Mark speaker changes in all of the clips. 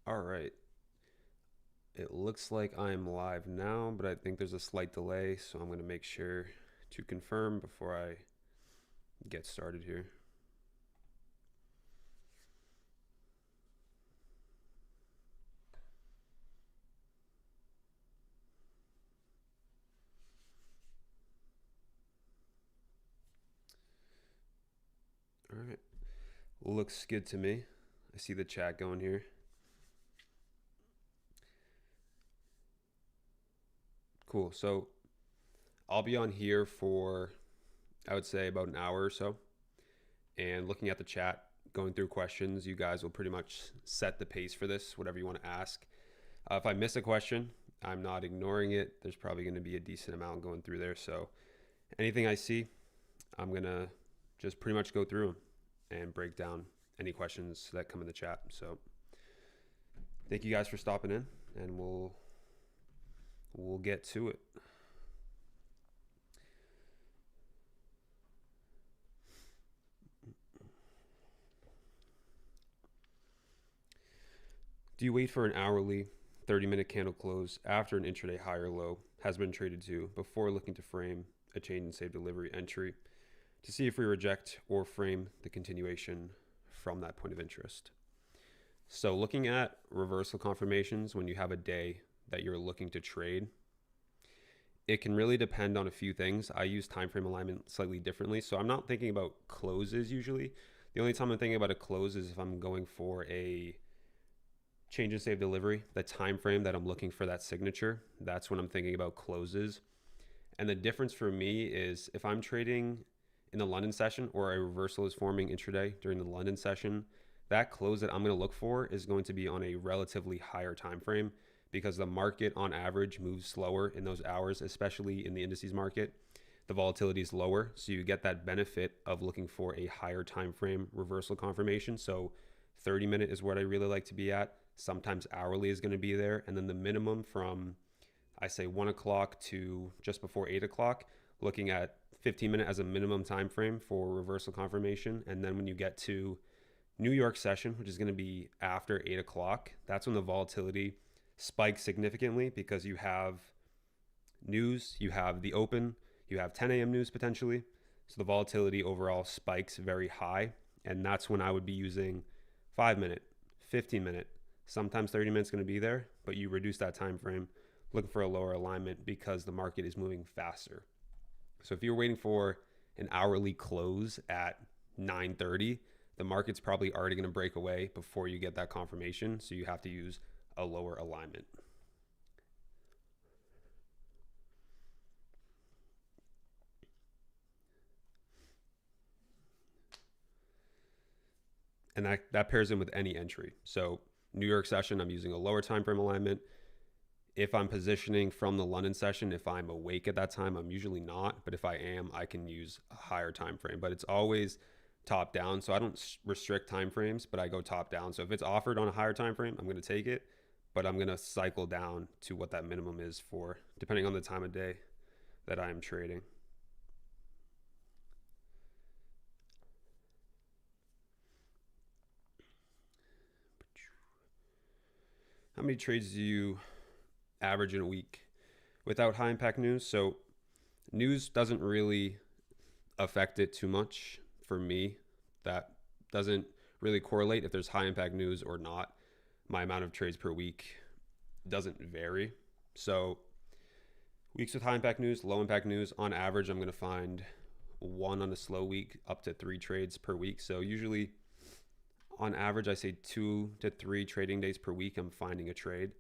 Speaker 1: All right. It looks like I'm live now, but I think there's a slight delay, so I'm going to make sure to confirm before I get started here. All right. Looks good to me. I see the chat going here. Cool. So I'll be on here for, I would say, about an hour or so. And looking at the chat, going through questions, you guys will pretty much set the pace for this, whatever you want to ask. If I miss a question, I'm not ignoring it. There's probably going to be a decent amount going through there. So anything I see, I'm going to just pretty much go through them and break down any questions that come in the chat. So thank you guys for stopping in, and we'll get to it. Do you wait for an hourly 30-minute candle close after an intraday high or low has been traded to before looking to frame a change in save delivery entry to see if we reject or frame the continuation from that point of interest? So looking at reversal confirmations when you have a day that you're looking to trade, it can really depend on a few things. I use time frame alignment slightly differently. So I'm not thinking about closes usually. The only time I'm thinking about a close is if I'm going for a change in save delivery, the time frame that I'm looking for that signature. That's when I'm thinking about closes. And the difference for me is if I'm trading in the London session or a reversal is forming intraday during the London session, that close that I'm going to look for is going to be on a relatively higher time frame because the market on average moves slower in those hours, especially in the indices market. The volatility is lower, so you get that benefit of looking for a higher time frame reversal confirmation. So 30-minute is what I really like to be at. Sometimes hourly is going to be there, and then the minimum from, I say, 1 o'clock to just before 8 o'clock, looking at 15-minute as a minimum time frame for reversal confirmation. And then when you get to New York session, which is going to be after 8 o'clock, that's when the volatility spikes significantly because you have news, you have the open, you have 10 a.m. news potentially. So the volatility overall spikes very high. And that's when I would be using 5-minute, 15-minute, sometimes 30 minutes going to be there, but you reduce that time frame looking for a lower alignment because the market is moving faster. So if you're waiting for an hourly close at 9:30, the market's probably already going to break away before you get that confirmation. So you have to use a lower alignment. And that pairs in with any entry. So New York session, I'm using a lower time frame alignment. If I'm positioning from the London session, if I'm awake at that time, I'm usually not. But if I am, I can use a higher time frame. But it's always top down. So I don't restrict time frames, but I go top down. So if it's offered on a higher time frame, I'm going to take it. But I'm going to cycle down to what that minimum is for, depending on the time of day that I'm trading. How many trades do you average in a week without high impact news? So news doesn't really affect it too much for me. That doesn't really correlate if there's high impact news or not. My amount of trades per week doesn't vary. So weeks with high impact news, low impact news, on average, I'm going to find one on a slow week up to 3 trades per week. So usually on average, I say 2 to 3 trading days per week, I'm finding a trade.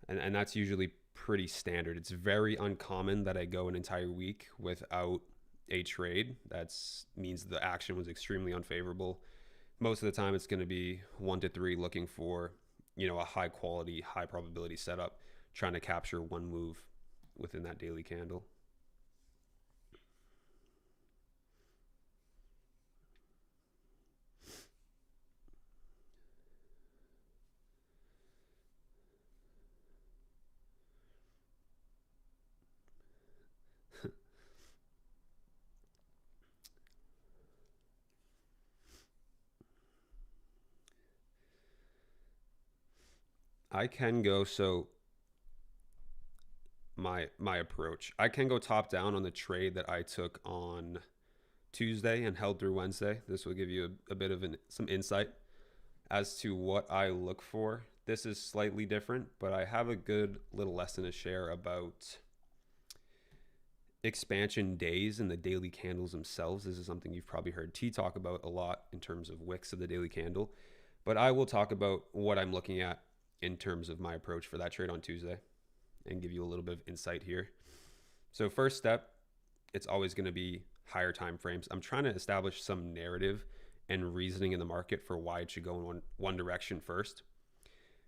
Speaker 1: And that's usually pretty standard. It's very uncommon that I go an entire week without a trade. That means the action was extremely unfavorable. Most of the time, it's going to be 1 to 3 looking for, a high quality, high probability setup, trying to capture one move within that daily candle. I can go, so my approach, I can go top down on the trade that I took on Tuesday and held through Wednesday. This will give you a bit of some insight as to what I look for. This is slightly different, but I have a good little lesson to share about expansion days and the daily candles themselves. This is something you've probably heard T talk about a lot in terms of wicks of the daily candle, but I will talk about what I'm looking at in terms of my approach for that trade on Tuesday and give you a little bit of insight here. So first step, it's always going to be higher time frames. I'm trying to establish some narrative and reasoning in the market for why it should go in one direction first.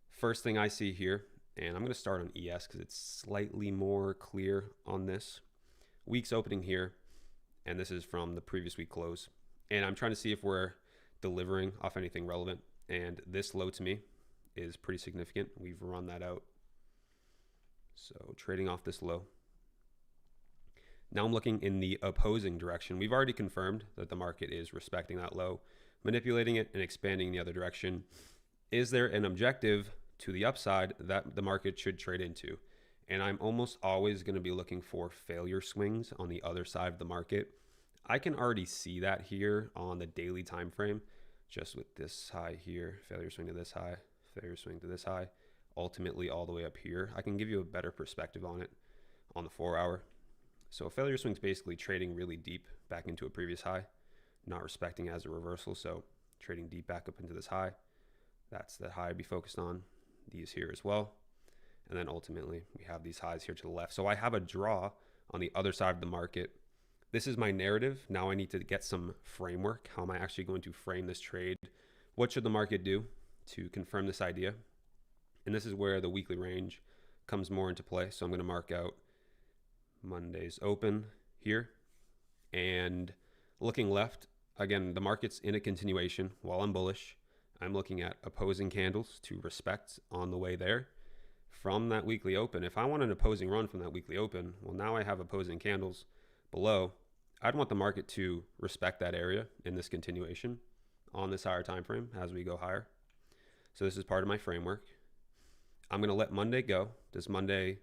Speaker 1: First thing I see here, and I'm going to start on ES because it's slightly more clear on this. Week's opening here, and this is from the previous week close. And I'm trying to see if we're delivering off anything relevant. And this low to me is pretty significant. We've run that out. So trading off this low. Now I'm looking in the opposing direction. We've already confirmed that the market is respecting that low, manipulating it and expanding in the other direction. Is there an objective to the upside that the market should trade into? And I'm almost always going to be looking for failure swings on the other side of the market. I can already see that here on the daily time frame, just with this high here, failure swing to this high, failure swing to this high, ultimately all the way up here. I can give you a better perspective on it on the 4 hour. So a failure swing is basically trading really deep back into a previous high, not respecting as a reversal. So trading deep back up into this high. That's the high I'd be focused on. These here as well. And then ultimately we have these highs here to the left. So I have a draw on the other side of the market. This is my narrative. Now I need to get some framework. How am I actually going to frame this trade? What should the market do to confirm this idea? And this is where the weekly range comes more into play. So I'm going to mark out Monday's open here. And looking left, again, the market's in a continuation. While I'm bullish, I'm looking at opposing candles to respect on the way there from that weekly open. If I want an opposing run from that weekly open, well, now I have opposing candles below. I'd want the market to respect that area in this continuation on this higher time frame as we go higher. So this is part of my framework. I'm going to let Monday go. Does Monday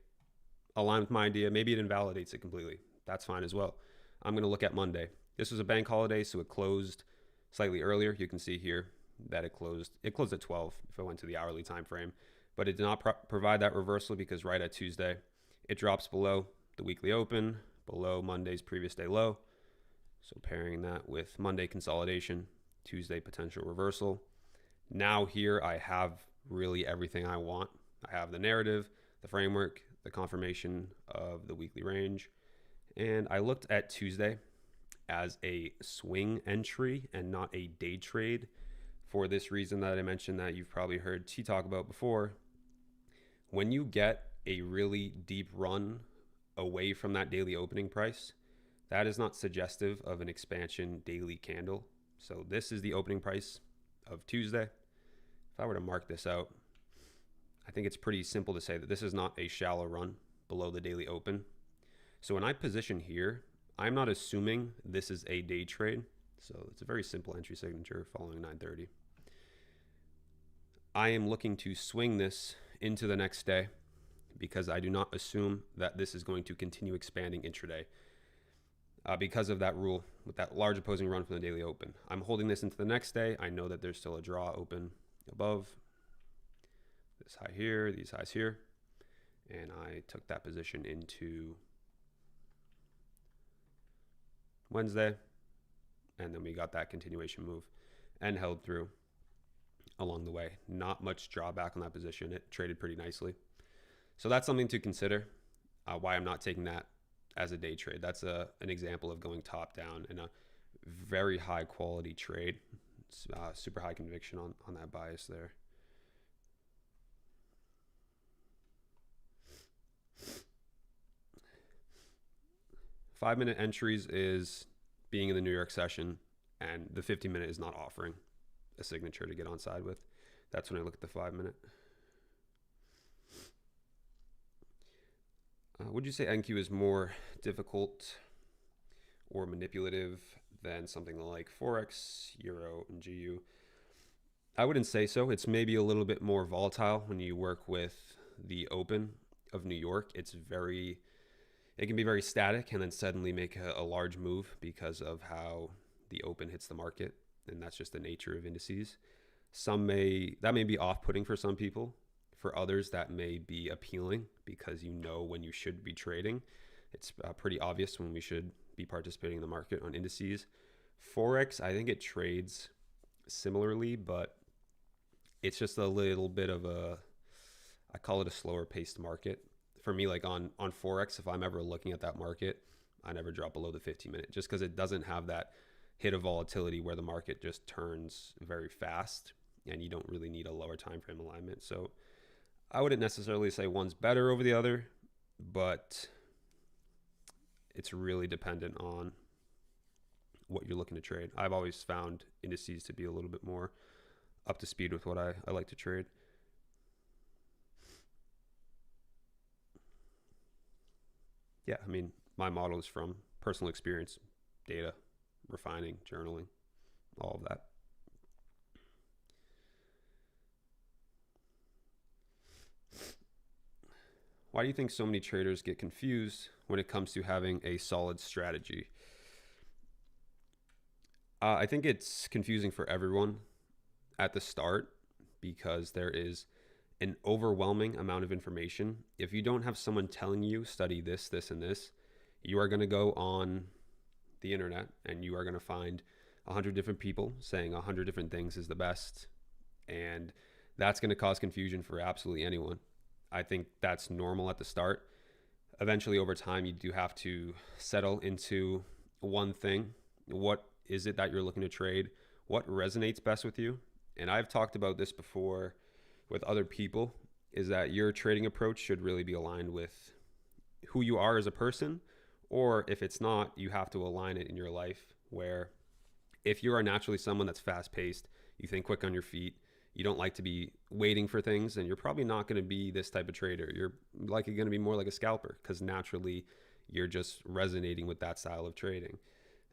Speaker 1: align with my idea? Maybe it invalidates it completely. That's fine as well. I'm going to look at Monday. This was a bank holiday, so it closed slightly earlier. You can see here that it closed at 12 if I went to the hourly time frame, but it did not provide that reversal because right at Tuesday it drops below the weekly open, below Monday's previous day low. So pairing that with Monday consolidation, Tuesday potential reversal. Now here I have really everything I want. I have the narrative, the framework, the confirmation of the weekly range, and I looked at Tuesday as a swing entry and not a day trade for this reason that I mentioned that you've probably heard T talk about before. When you get a really deep run away from that daily opening price, that is not suggestive of an expansion daily candle. So this is the opening price of Tuesday. If I were to mark this out, I think it's pretty simple to say that this is not a shallow run below the daily open. So when I position here, I'm not assuming this is a day trade. So it's a very simple entry signature following 930. I am looking to swing this into the next day because I do not assume that this is going to continue expanding intraday because of that rule with that large opposing run from the daily open. I'm holding this into the next day. I know that there's still a draw open above this high here, these highs here, and I took that position into Wednesday, and then we got that continuation move and held through along the way. Not much drawback on that position. It traded pretty nicely. So that's something to consider, why I'm not taking that as a day trade. That's an example of going top down in a very high quality trade. Super high conviction on that bias there. Five-minute entries is being in the New York session, and the 50-minute is not offering a signature to get on side with. That's when I look at the 5-minute. Would you say NQ is more difficult or manipulative than something like Forex, Euro, and GU? I wouldn't say so. It's maybe a little bit more volatile when you work with the Open of New York. It can be very static and then suddenly make a large move because of how the Open hits the market. And that's just the nature of indices. That may be off-putting for some people. For others, that may be appealing because you know when you should be trading. It's pretty obvious when we should be participating in the market on indices. Forex, I think it trades similarly, but it's just a little bit of I call it a slower paced market. For me, like on Forex, if I'm ever looking at that market, I never drop below the 15-minute just because it doesn't have that hit of volatility where the market just turns very fast and you don't really need a lower time frame alignment. So I wouldn't necessarily say one's better over the other, but it's really dependent on what you're looking to trade. I've always found indices to be a little bit more up to speed with what I like to trade. Yeah, I mean, my model is from personal experience, data, refining, journaling, all of that. Why do you think so many traders get confused when it comes to having a solid strategy? I think it's confusing for everyone at the start because there is an overwhelming amount of information. If you don't have someone telling you study this, this, and this, you are going to go on the internet and you are going to find 100 different people saying 100 different things is the best. And that's going to cause confusion for absolutely anyone. I think that's normal at the start. Eventually, over time, you do have to settle into one thing. What is it that you're looking to trade? What resonates best with you? And I've talked about this before with other people, is that your trading approach should really be aligned with who you are as a person, or if it's not, you have to align it in your life where if you are naturally someone that's fast paced, you think quick on your feet, you don't like to be waiting for things, and you're probably not going to be this type of trader. You're likely going to be more like a scalper because naturally you're just resonating with that style of trading.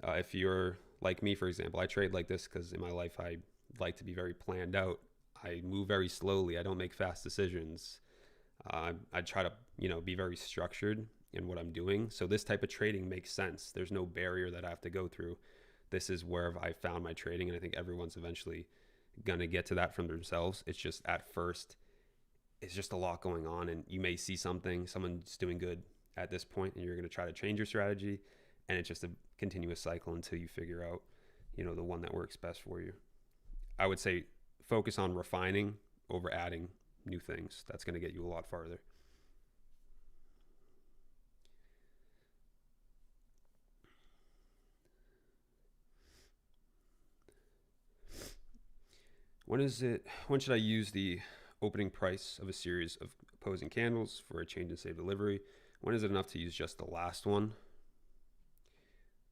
Speaker 1: If you're like me, for example, I trade like this because in my life I like to be very planned out. I move very slowly. I don't make fast decisions. I try to, be very structured in what I'm doing. So this type of trading makes sense. There's no barrier that I have to go through. This is where I found my trading, and I think everyone's eventually gonna get to that from themselves. It's just at first, it's just a lot going on, and you may see someone's doing good at this point, and you're gonna try to change your strategy, and it's just a continuous cycle until you figure out, the one that works best for you. I would say focus on refining over adding new things. That's going to get you a lot farther. When should I use the opening price of a series of opposing candles for a change in save delivery? When is it enough to use just the last one?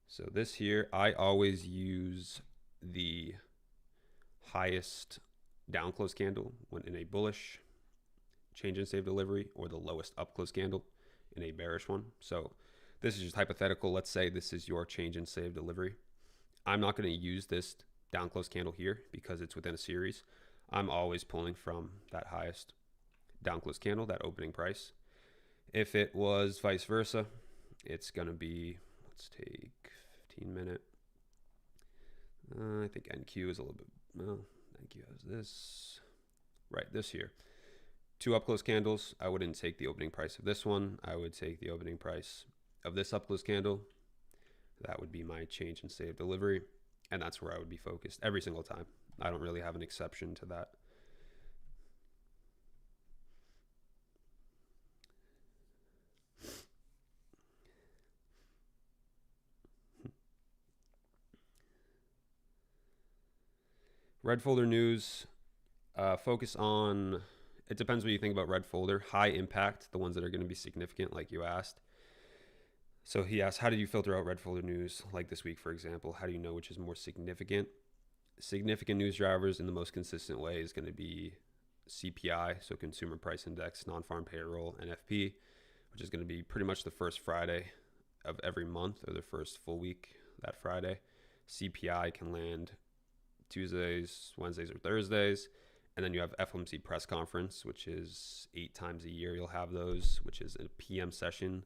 Speaker 1: So this here, I always use the highest down close candle when in a bullish change in save delivery, or the lowest up close candle in a bearish one. So this is just hypothetical. Let's say this is your change in save delivery. I'm not going to use this down close candle here because it's within a series. I'm always pulling from that highest down close candle, that opening price. If it was vice versa, it's going to be, let's take 15-minute. I think NQ is a little bit, no, NQ has this, right, this here. Two up close candles, I wouldn't take the opening price of this one. I would take the opening price of this up close candle. That would be my change in save delivery. And that's where I would be focused every single time. I don't really have an exception to that. Red folder news, focus on, it depends what you think about red folder. High impact, the ones that are going to be significant, like you asked. So he asked, how do you filter out red folder news? Like this week, for example, how do you know which is more significant? Significant news drivers in the most consistent way is going to be CPI, so Consumer Price Index, non-farm payroll, NFP, which is going to be pretty much the first Friday of every month, or the first full week that Friday. CPI can land Tuesdays, Wednesdays, or Thursdays. And then you have FOMC press conference, which is 8 times a year. You'll have those, which is a PM session.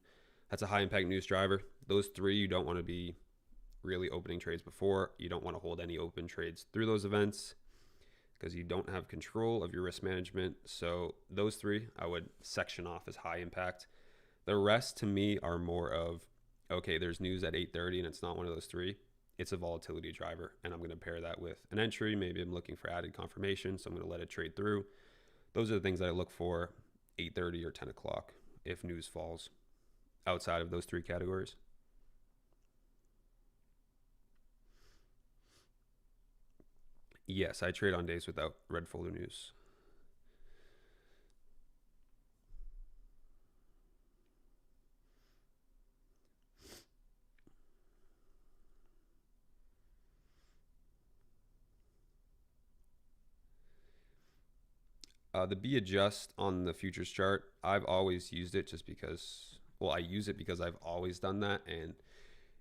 Speaker 1: That's a high impact news driver. Those three, you don't want to be really opening trades before. You don't want to hold any open trades through those events because you don't have control of your risk management. So those three, I would section off as high impact. The rest to me are more of, okay, there's news at 8:30 and it's not one of those three. It's a volatility driver, and I'm going to pair that with an entry. Maybe I'm looking for added confirmation, so I'm going to let it trade through. Those are the things that I look for 8:30 or 10 o'clock if news falls outside of those three categories. Yes, I trade on days without red folder news. The B adjust on the futures chart, I've always used it just because, well, I use it because I've always done that, and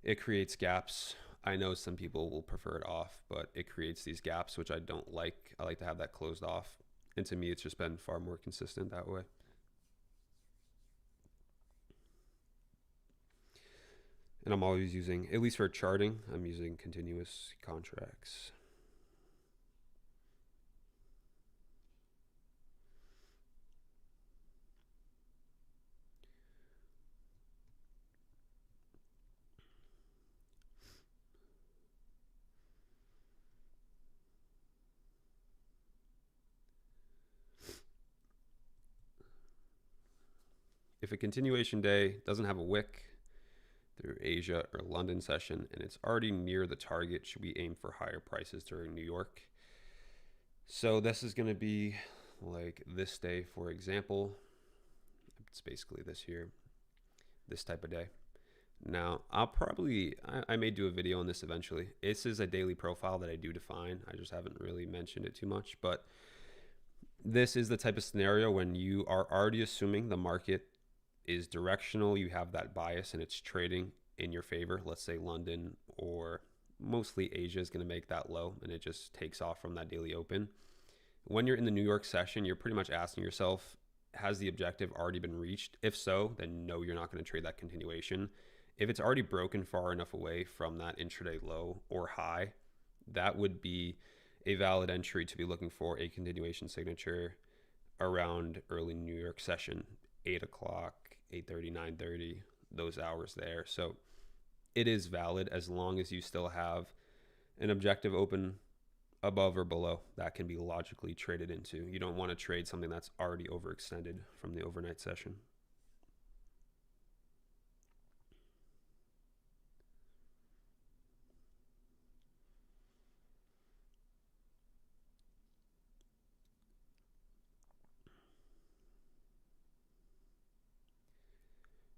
Speaker 1: it creates gaps. I know some people will prefer it off, but it creates these gaps, which I don't like. I like to have that closed off. And to me, it's just been far more consistent that way. And I'm always using, at least for charting, I'm using continuous contracts. If a continuation day doesn't have a wick through Asia or London session and it's already near the target, should we aim for higher prices during New York? So this is going to be like this day, for example. It's basically this here, this type of day. Now, I may do a video on this eventually. This is a daily profile that I do define. I just haven't really mentioned it too much, but this is the type of scenario when you are already assuming the market is directional, you have that bias and it's trading in your favor. Let's say London or mostly Asia is going to make that low and it just takes off from that daily open. When you're in the New York session, you're pretty much asking yourself, has the objective already been reached? If so, then no, you're not going to trade that continuation. If it's already broken far enough away from that intraday low or high, that would be a valid entry to be looking for a continuation signature around early New York session, 8 o'clock, 8:30, 9:30, those hours there. So it is valid as long as you still have an objective open above or below that can be logically traded into. You don't want to trade something that's already overextended from the overnight session.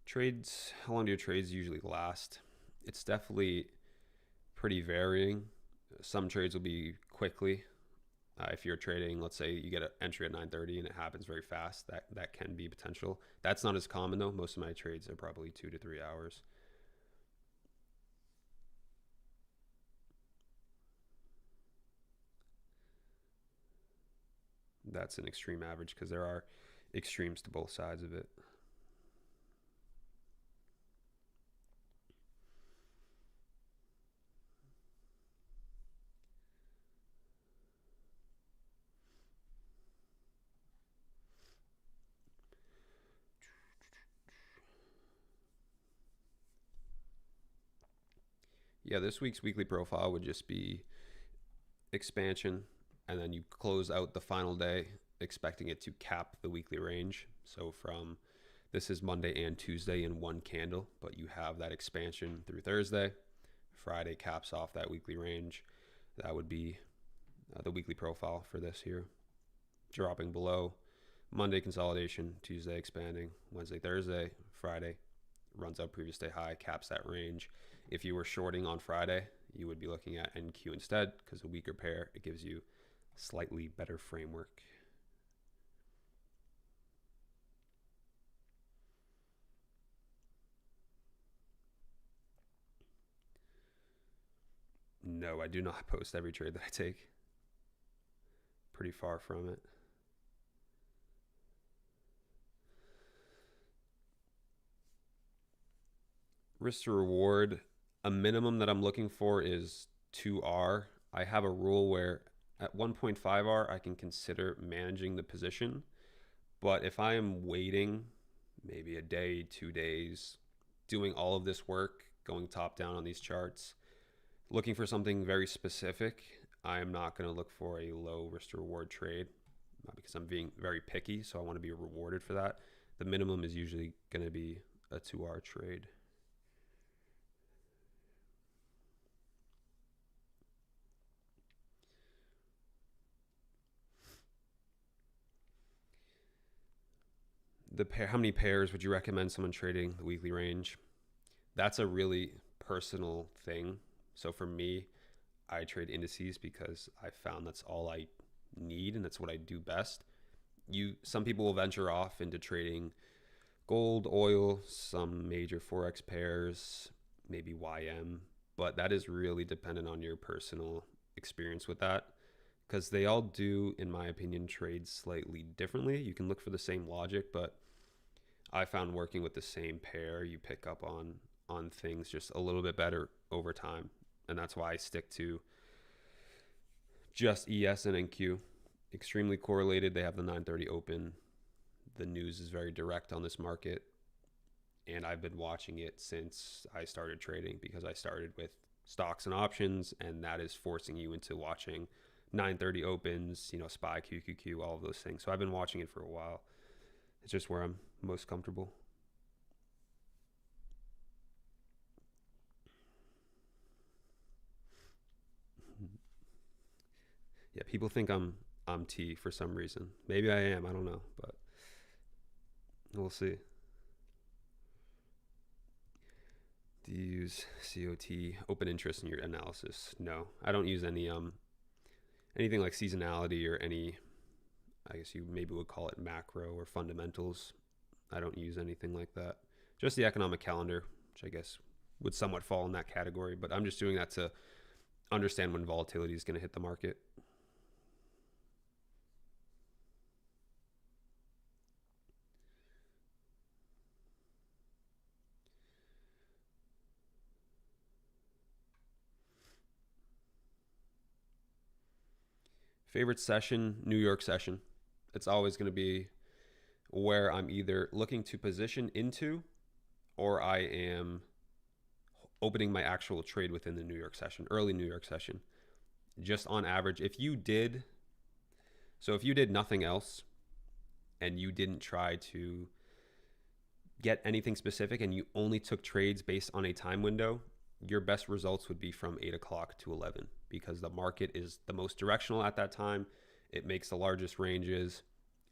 Speaker 1: Trades, how long do your trades usually last? It's definitely pretty varying. Some trades will be quickly. If you're trading, let's say you get an entry at 9:30 and it happens very fast, that can be potential. That's not as common though. Most of my trades are probably 2 to 3 hours. That's an extreme average because there are extremes to both sides of it. Yeah, this week's weekly profile would just be expansion, and then you close out the final day expecting it to cap the weekly range. So from this is Monday and Tuesday in one candle, but you have that expansion through Thursday. Friday caps off that weekly range. That would be the weekly profile for this here. Dropping below. Monday consolidation, Tuesday expanding, Wednesday, Thursday, Friday runs out previous day high, caps that range. If you were shorting on Friday, you would be looking at NQ instead because a weaker pair, it gives you slightly better framework. No, I do not post every trade that I take. pretty far from it. Risk to reward, a minimum that I'm looking for is 2R. I have a rule where at 1.5R I can consider managing the position, but if I am waiting maybe a day, 2 days, doing all of this work, going top down on these charts, looking for something very specific, I am not going to look for a low risk to reward trade because I'm being very picky, so I want to be rewarded for that. The minimum is usually going to be a 2R trade. How many pairs would you recommend someone trading the weekly range? That's a really personal thing. So for me, I trade indices because I found that's all I need and that's what I do best. Some people will venture off into trading gold, oil, some major Forex pairs, maybe YM, but that is really dependent on your personal experience with that because they all do, in my opinion, trade slightly differently. You can look for the same logic, but I found working with the same pair, you pick up on things just a little bit better over time, and that's why I stick to just ES and NQ. Extremely correlated. They have the 930 open. The news is very direct on this market, and I've been watching it since I started trading because I started with stocks and options, and that is forcing you into watching 930 opens, SPY, QQQ, all of those things. So I've been watching it for a while. It's just where I'm most comfortable. Yeah, people think I'm T for some reason. Maybe I am. I don't know, but we'll see. Do you use COT open interest in your analysis? No, I don't use anything like seasonality or any. I guess you maybe would call it macro or fundamentals. I don't use anything like that. Just the economic calendar, which I guess would somewhat fall in that category. But I'm just doing that to understand when volatility is going to hit the market. Favorite session, New York session. It's always going to be where I'm either looking to position into or I am opening my actual trade within the New York session, early New York session. Just on average, if you did nothing else and you didn't try to get anything specific and you only took trades based on a time window, your best results would be from 8 o'clock to 11 because the market is the most directional at that time. It makes the largest ranges,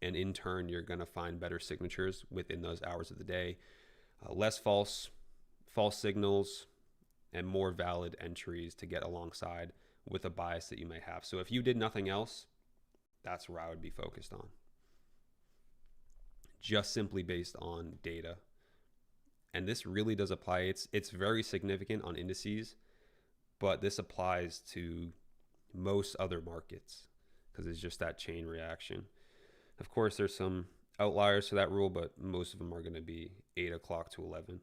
Speaker 1: and in turn, you're going to find better signatures within those hours of the day, less false signals, and more valid entries to get alongside with a bias that you may have. So if you did nothing else, that's where I would be focused on. Just simply based on data. And this really does apply. It's very significant on indices, but this applies to most other markets because it's just that chain reaction. Of course, there's some outliers to that rule, but most of them are going to be 8 o'clock to 11.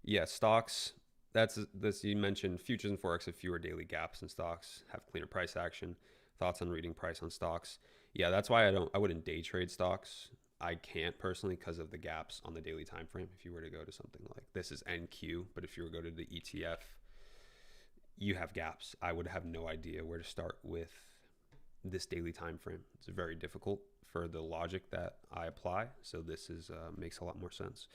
Speaker 1: Yeah, stocks. That's this you mentioned. Futures and forex have fewer daily gaps, and stocks have cleaner price action. Thoughts on reading price on stocks? Yeah, that's why I wouldn't day trade stocks. I can't personally because of the gaps on the daily time frame. If you were to go to something like this is NQ, but if you were to go to the ETF, you have gaps. I would have no idea where to start with this daily time frame. It's very difficult for the logic that I apply. So this is makes a lot more sense.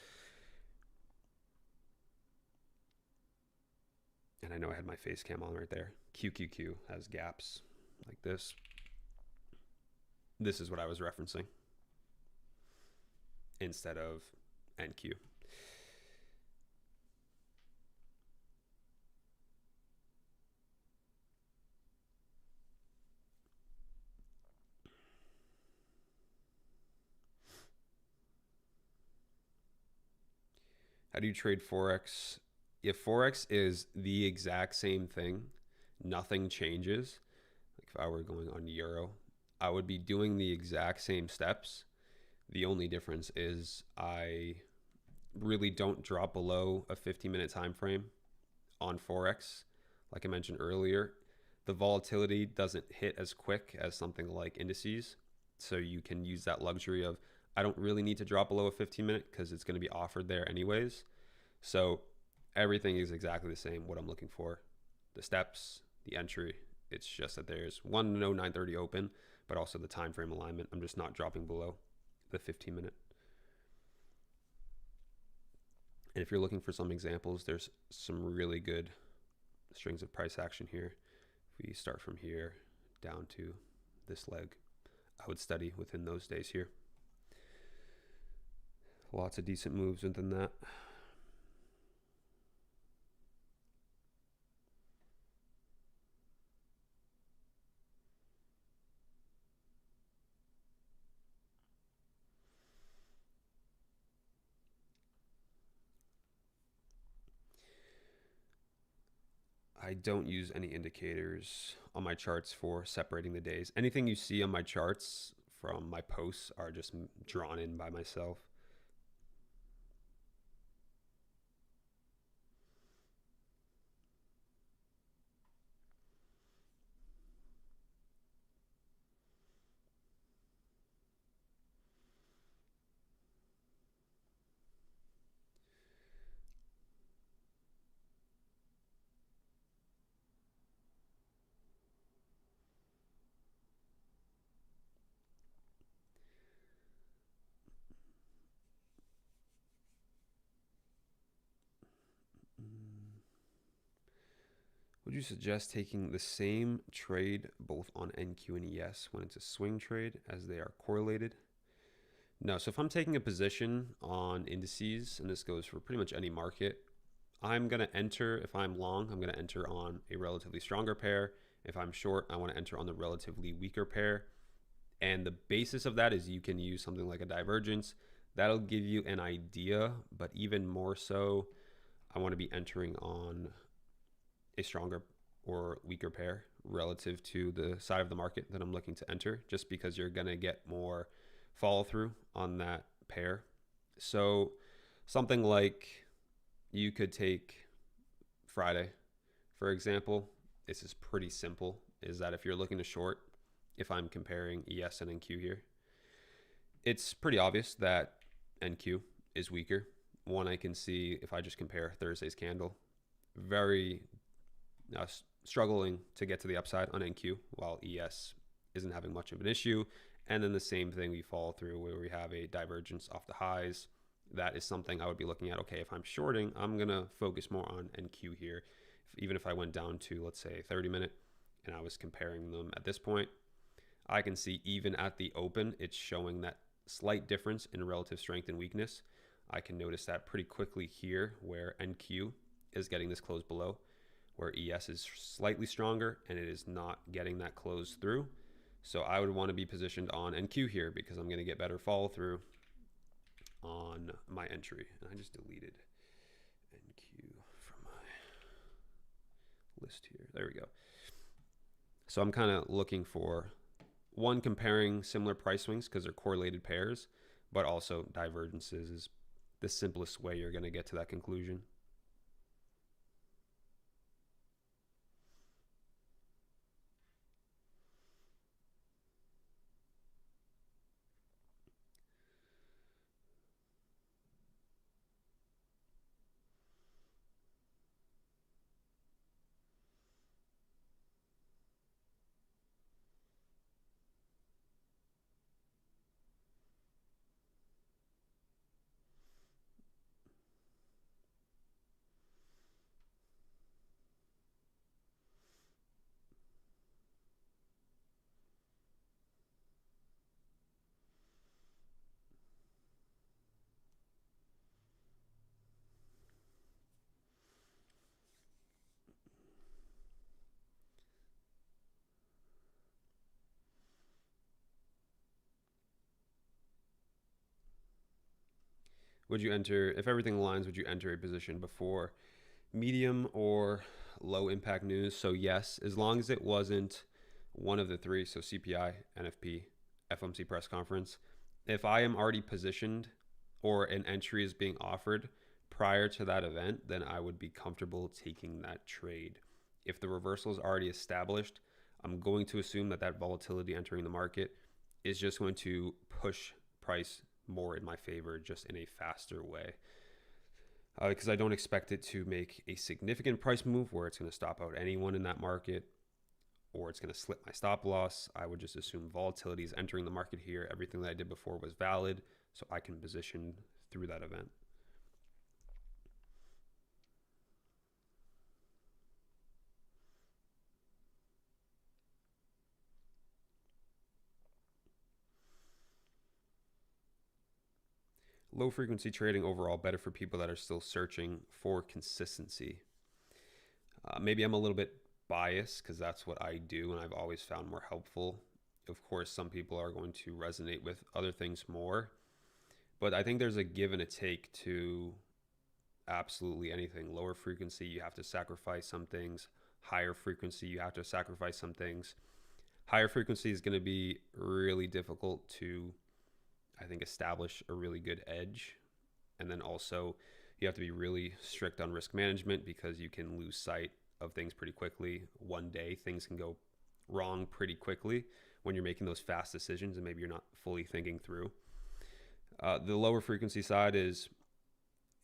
Speaker 1: And I know I had my face cam on right there. QQQ has gaps like this. This is what I was referencing instead of NQ. How do you trade Forex? If Forex is the exact same thing, nothing changes. Like if I were going on Euro, I would be doing the exact same steps. The only difference is I really don't drop below a 50-minute time frame on Forex. Like I mentioned earlier, the volatility doesn't hit as quick as something like indices. So you can use that luxury of, I don't really need to drop below a 15-minute because it's going to be offered there anyways. So everything is exactly the same, what I'm looking for. The steps, the entry. It's just that there's one no 930 open, but also the time frame alignment. I'm just not dropping below the 15-minute. And if you're looking for some examples, there's some really good strings of price action here. If we start from here down to this leg, I would study within those days here. Lots of decent moves within that. I don't use any indicators on my charts for separating the days. Anything you see on my charts from my posts are just drawn in by myself. Would you suggest taking the same trade both on NQ and ES when it's a swing trade as they are correlated? No. So if I'm taking a position on indices, and this goes for pretty much any market, I'm going to enter, if I'm long, I'm going to enter on a relatively stronger pair. If I'm short, I want to enter on the relatively weaker pair. And the basis of that is you can use something like a divergence. That'll give you an idea, but even more so, I want to be entering on a stronger or weaker pair relative to the side of the market that I'm looking to enter, just because you're going to get more follow through on that pair. So something like you could take Friday, for example. This is pretty simple, is that if you're looking to short, if I'm comparing ES and NQ here, it's pretty obvious that NQ is weaker. One, I can see if I just compare Thursday's candle, very struggling to get to the upside on NQ, while ES isn't having much of an issue. And then the same thing we follow through where we have a divergence off the highs. That is something I would be looking at. Okay, if I'm shorting, I'm going to focus more on NQ here. Even if I went down to, let's say, 30-minute, and I was comparing them at this point, I can see even at the open, it's showing that slight difference in relative strength and weakness. I can notice that pretty quickly here where NQ is getting this close below, where ES is slightly stronger and it is not getting that close through. So I would want to be positioned on NQ here because I'm going to get better follow through on my entry. And I just deleted NQ from my list here. There we go. So I'm kind of looking for one, comparing similar price swings because they're correlated pairs, but also divergences is the simplest way you're going to get to that conclusion. Would you enter, if everything aligns, would you enter a position before medium or low impact news? So yes, as long as it wasn't one of the three, so CPI, NFP, FOMC press conference. If I am already positioned or an entry is being offered prior to that event, then I would be comfortable taking that trade. If the reversal is already established, I'm going to assume that that volatility entering the market is just going to push price more in my favor, just in a faster way. Because I don't expect it to make a significant price move where it's going to stop out anyone in that market or it's going to slip my stop loss. I would just assume volatility is entering the market here. Everything that I did before was valid, so I can position through that event. Low frequency trading overall better for people that are still searching for consistency. Maybe I'm a little bit biased because that's what I do and I've always found more helpful. Of course, some people are going to resonate with other things more, but I think there's a give and a take to absolutely anything. Lower frequency, you have to sacrifice some things. Higher frequency, you have to sacrifice some things. Higher frequency is going to be really difficult to, I think, establish a really good edge. And then also, you have to be really strict on risk management because you can lose sight of things pretty quickly. One day, things can go wrong pretty quickly when you're making those fast decisions and maybe you're not fully thinking through. The lower frequency side is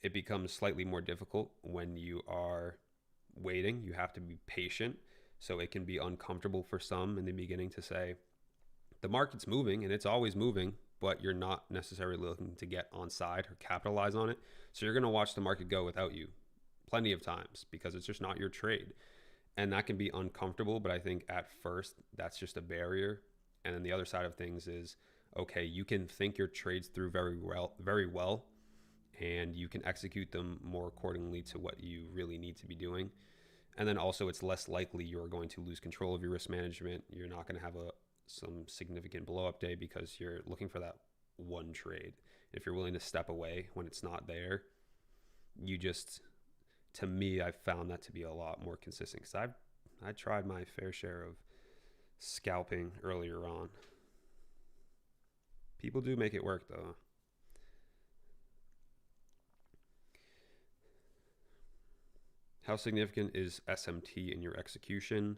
Speaker 1: it becomes slightly more difficult when you are waiting. You have to be patient. So it can be uncomfortable for some in the beginning to say, the market's moving and it's always moving, but you're not necessarily looking to get on side or capitalize on it. So you're going to watch the market go without you plenty of times because it's just not your trade. And that can be uncomfortable, but I think at first that's just a barrier. And then the other side of things is, okay, you can think your trades through very well, and you can execute them more accordingly to what you really need to be doing. And then also it's less likely you're going to lose control of your risk management. You're not going to have some significant blow up day because you're looking for that one trade. If you're willing to step away when it's not there, you just, to me, I've found that to be a lot more consistent because I tried my fair share of scalping earlier on. People do make it work though. How significant is SMT in your execution?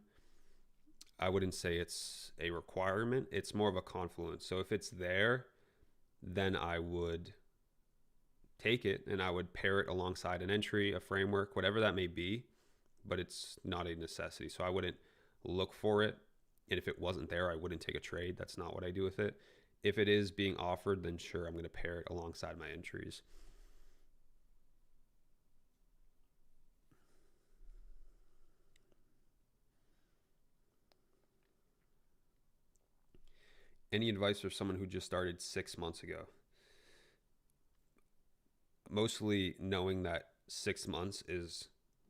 Speaker 1: I wouldn't say it's a requirement. It's more of a confluence. So if it's there, then I would take it and I would pair it alongside an entry, a framework, whatever that may be, but it's not a necessity. So I wouldn't look for it. And if it wasn't there, I wouldn't take a trade. That's not what I do with it. If it is being offered, then sure, I'm going to pair it alongside my entries. Any advice for someone who just started 6 months ago? Mostly knowing that 6 months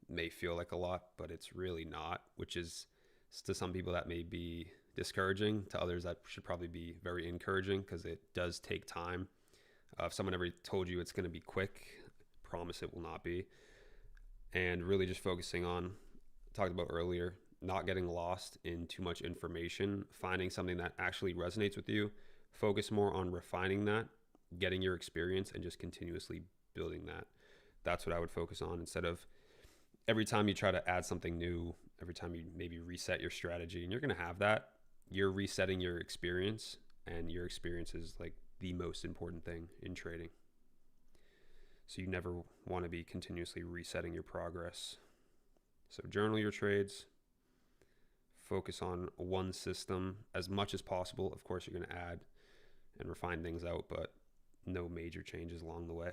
Speaker 1: may feel like a lot, but it's really not, which is to some people that may be discouraging. To others, that should probably be very encouraging because it does take time. If someone ever told you it's going to be quick, promise it will not be. And really just focusing on, talked about earlier, not getting lost in too much information, finding something that actually resonates with you, focus more on refining that, getting your experience, and just continuously building that. That's what I would focus on instead of every time you try to add something new, every time you maybe reset your strategy, and you're going to have that, you're resetting your experience, and your experience is like the most important thing in trading. So you never want to be continuously resetting your progress. So journal your trades, focus on one system as much as possible. Of course, you're going to add and refine things out, but no major changes along the way.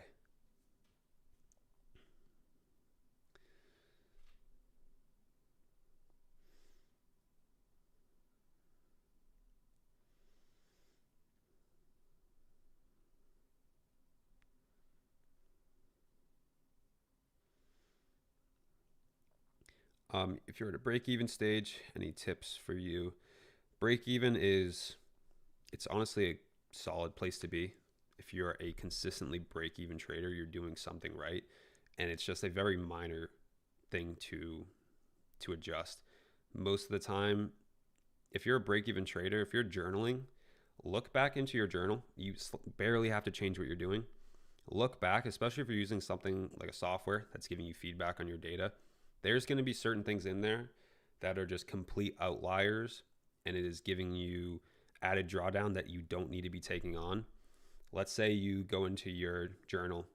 Speaker 1: If you're at a break-even stage, any tips for you? Break-even it's honestly a solid place to be. if you're a consistently break-even trader, you're doing something right, and it's just a very minor thing to adjust. Most of the time, if you're a break-even trader, if you're journaling, look back into your journal. You barely have to change what you're doing. Look back, especially if you're using something like a software that's giving you feedback on your data. There's going to be certain things in there that are just complete outliers, and it is giving you added drawdown that you don't need to be taking on. Let's say you go into your journal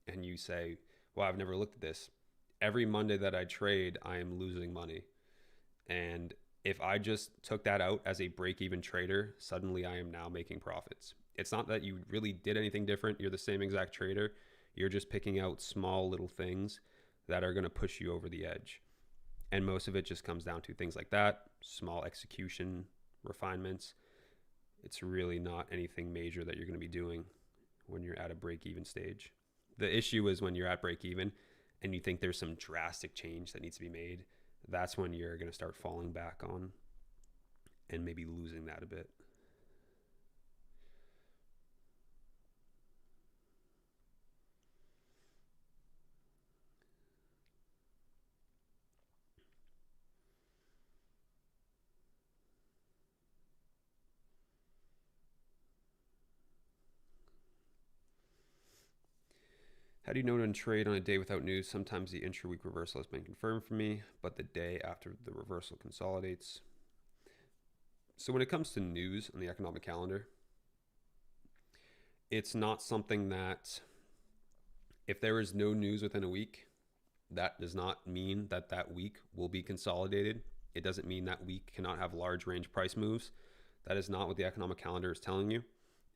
Speaker 1: and you say, well, I've never looked at this. Every Monday that I trade, I am losing money. And if I just took that out as a break-even trader, suddenly I am now making profits. It's not that you really did anything different. You're the same exact trader. You're just picking out small little things that are going to push you over the edge. And most of it just comes down to things like that, small execution refinements. It's really not anything major that you're going to be doing when you're at a break-even stage. The issue is when you're at break-even and you think there's some drastic change that needs to be made. That's when you're going to start falling back on and maybe losing that a bit. How do you know when to trade on a day without news? Sometimes the intra-week reversal has been confirmed for me, but the day after the reversal consolidates. So when it comes to news on the economic calendar, it's not something that, if there is no news within a week, that does not mean that that week will be consolidated. It doesn't mean that week cannot have large range price moves. That is not what the economic calendar is telling you.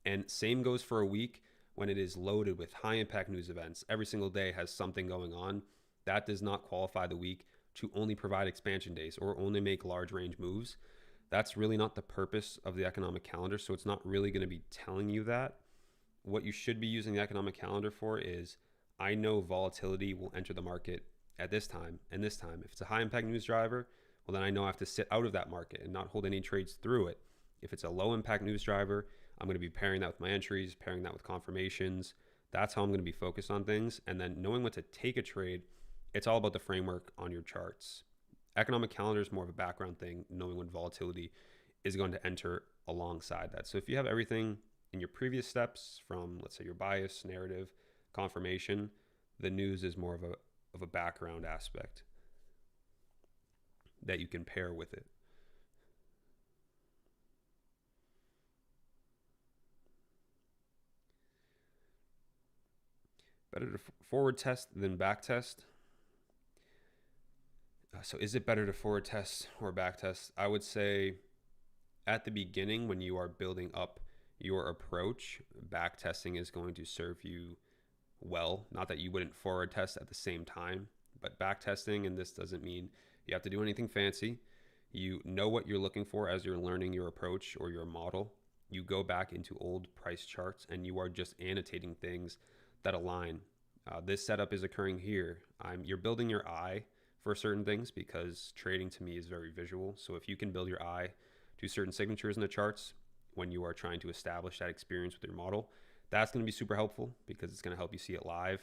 Speaker 1: And same goes for a week when it is loaded with high impact news events. Every single day has something going on. That does not qualify the week to only provide expansion days or only make large range moves. That's really not the purpose of the economic calendar. So it's not really going to be telling you that. What you should be using the economic calendar for is, I know volatility will enter the market at this time and this time. If it's a high impact news driver, well, then I know I have to sit out of that market and not hold any trades through it. If it's a low impact news driver, I'm going to be pairing that with my entries, pairing that with confirmations. That's how I'm going to be focused on things. And then knowing when to take a trade, it's all about the framework on your charts. Economic calendar is more of a background thing, knowing when volatility is going to enter alongside that. So if you have everything in your previous steps from, let's say, your bias, narrative, confirmation, the news is more of a background aspect that you can pair with it. Better to forward test than back test. So is it better to forward test or back test? I would say at the beginning, when you are building up your approach, back testing is going to serve you well. Not that you wouldn't forward test at the same time, but back testing, and this doesn't mean you have to do anything fancy. You know what you're looking for as you're learning your approach or your model. You go back into old price charts and you are just annotating things that align. This setup is occurring here. You're building your eye for certain things because trading to me is very visual. So if you can build your eye to certain signatures in the charts when you are trying to establish that experience with your model, that's going to be super helpful because it's going to help you see it live.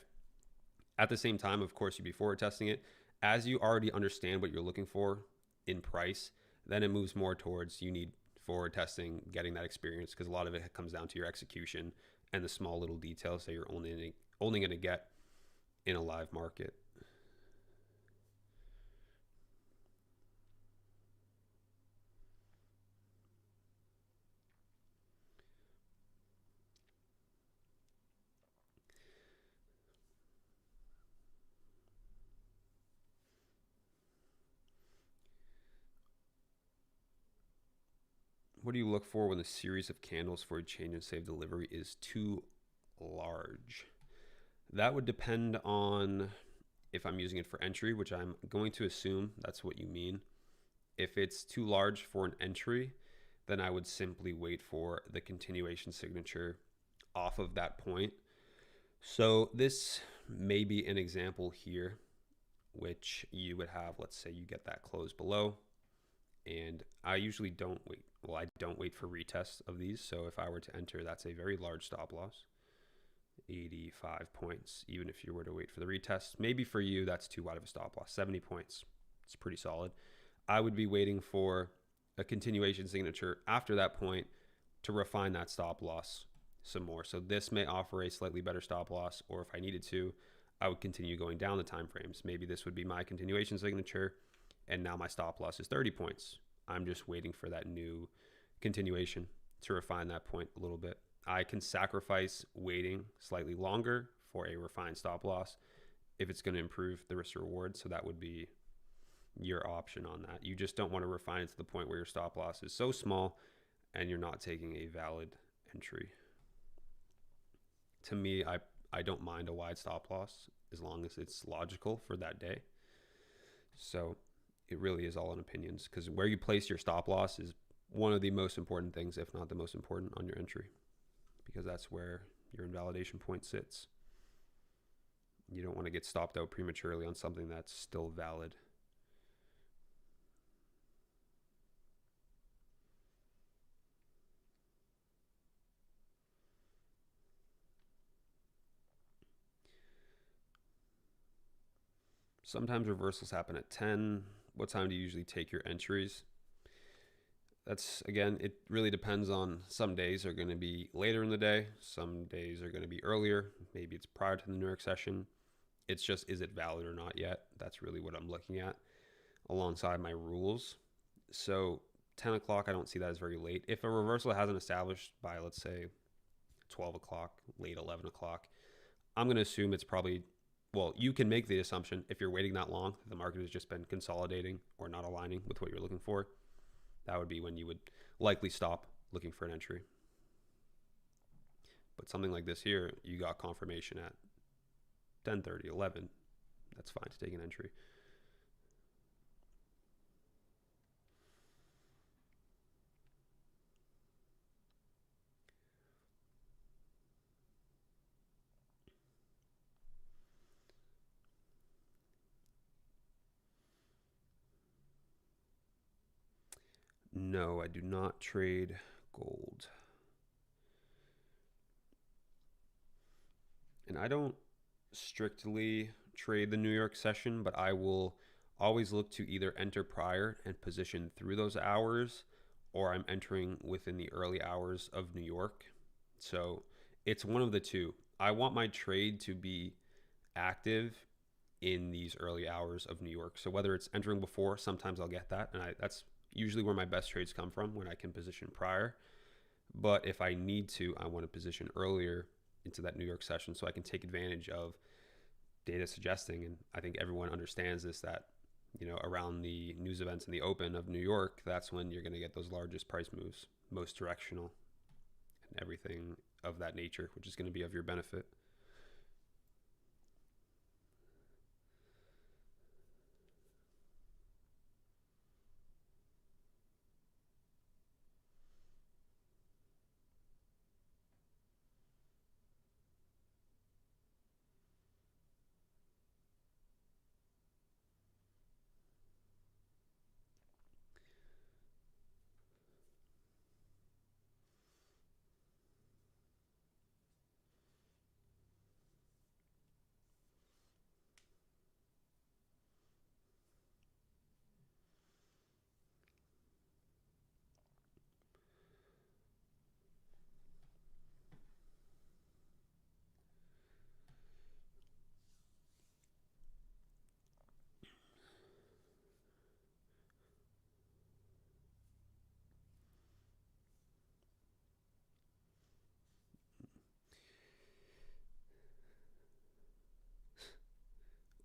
Speaker 1: At the same time, of course, you'd be forward testing it. As you already understand what you're looking for in price, then it moves more towards you need forward testing, getting that experience, because a lot of it comes down to your execution and the small little details that you're only going to get in a live market. What do you look for when the series of candles for a change in save delivery is too large? That would depend on if I'm using it for entry, which I'm going to assume that's what you mean. If it's too large for an entry, then I would simply wait for the continuation signature off of that point. So this may be an example here, which you would have, let's say you get that close below, and I usually don't wait. Well, I don't wait for retests of these. So if I were to enter, that's a very large stop loss. 85 points, even if you were to wait for the retest. Maybe for you, that's too wide of a stop loss. 70 points. It's pretty solid. I would be waiting for a continuation signature after that point to refine that stop loss some more. So this may offer a slightly better stop loss, or if I needed to, I would continue going down the time frames. Maybe this would be my continuation signature, and now my stop loss is 30 points. I'm just waiting for that new continuation to refine that point a little bit. I can sacrifice waiting slightly longer for a refined stop loss if it's going to improve the risk reward. So that would be your option on that. You just don't want to refine it to the point where your stop loss is so small and you're not taking a valid entry. To me, I don't mind a wide stop loss as long as it's logical for that day. So it really is all in opinions, because where you place your stop loss is one of the most important things, if not the most important, on your entry, because that's where your invalidation point sits. You don't want to get stopped out prematurely on something that's still valid. Sometimes reversals happen at 10. What time do you usually take your entries? That's, again, it really depends on, some days are going to be later in the day. Some days are going to be earlier. Maybe it's prior to the New York session. It's just, is it valid or not yet? That's really what I'm looking at alongside my rules. So 10 o'clock, I don't see that as very late. If a reversal hasn't established by, let's say, 12 o'clock, late 11 o'clock, I'm going to assume it's probably, well, you can make the assumption if you're waiting that long, the market has just been consolidating or not aligning with what you're looking for. That would be when you would likely stop looking for an entry. But something like this here, you got confirmation at 10:30, 11. That's fine to take an entry. No, I do not trade gold. And I don't strictly trade the New York session, but I will always look to either enter prior and position through those hours, or I'm entering within the early hours of New York. So it's one of the two. I want my trade to be active in these early hours of New York. So whether it's entering before, sometimes I'll get that, and that's usually where my best trades come from, when I can position prior. But if I need to, I want to position earlier into that New York session so I can take advantage of data suggesting, and I think everyone understands this, that, you know, around the news events in the open of New York, that's when you're going to get those largest price moves, most directional, and everything of that nature, which is going to be of your benefit.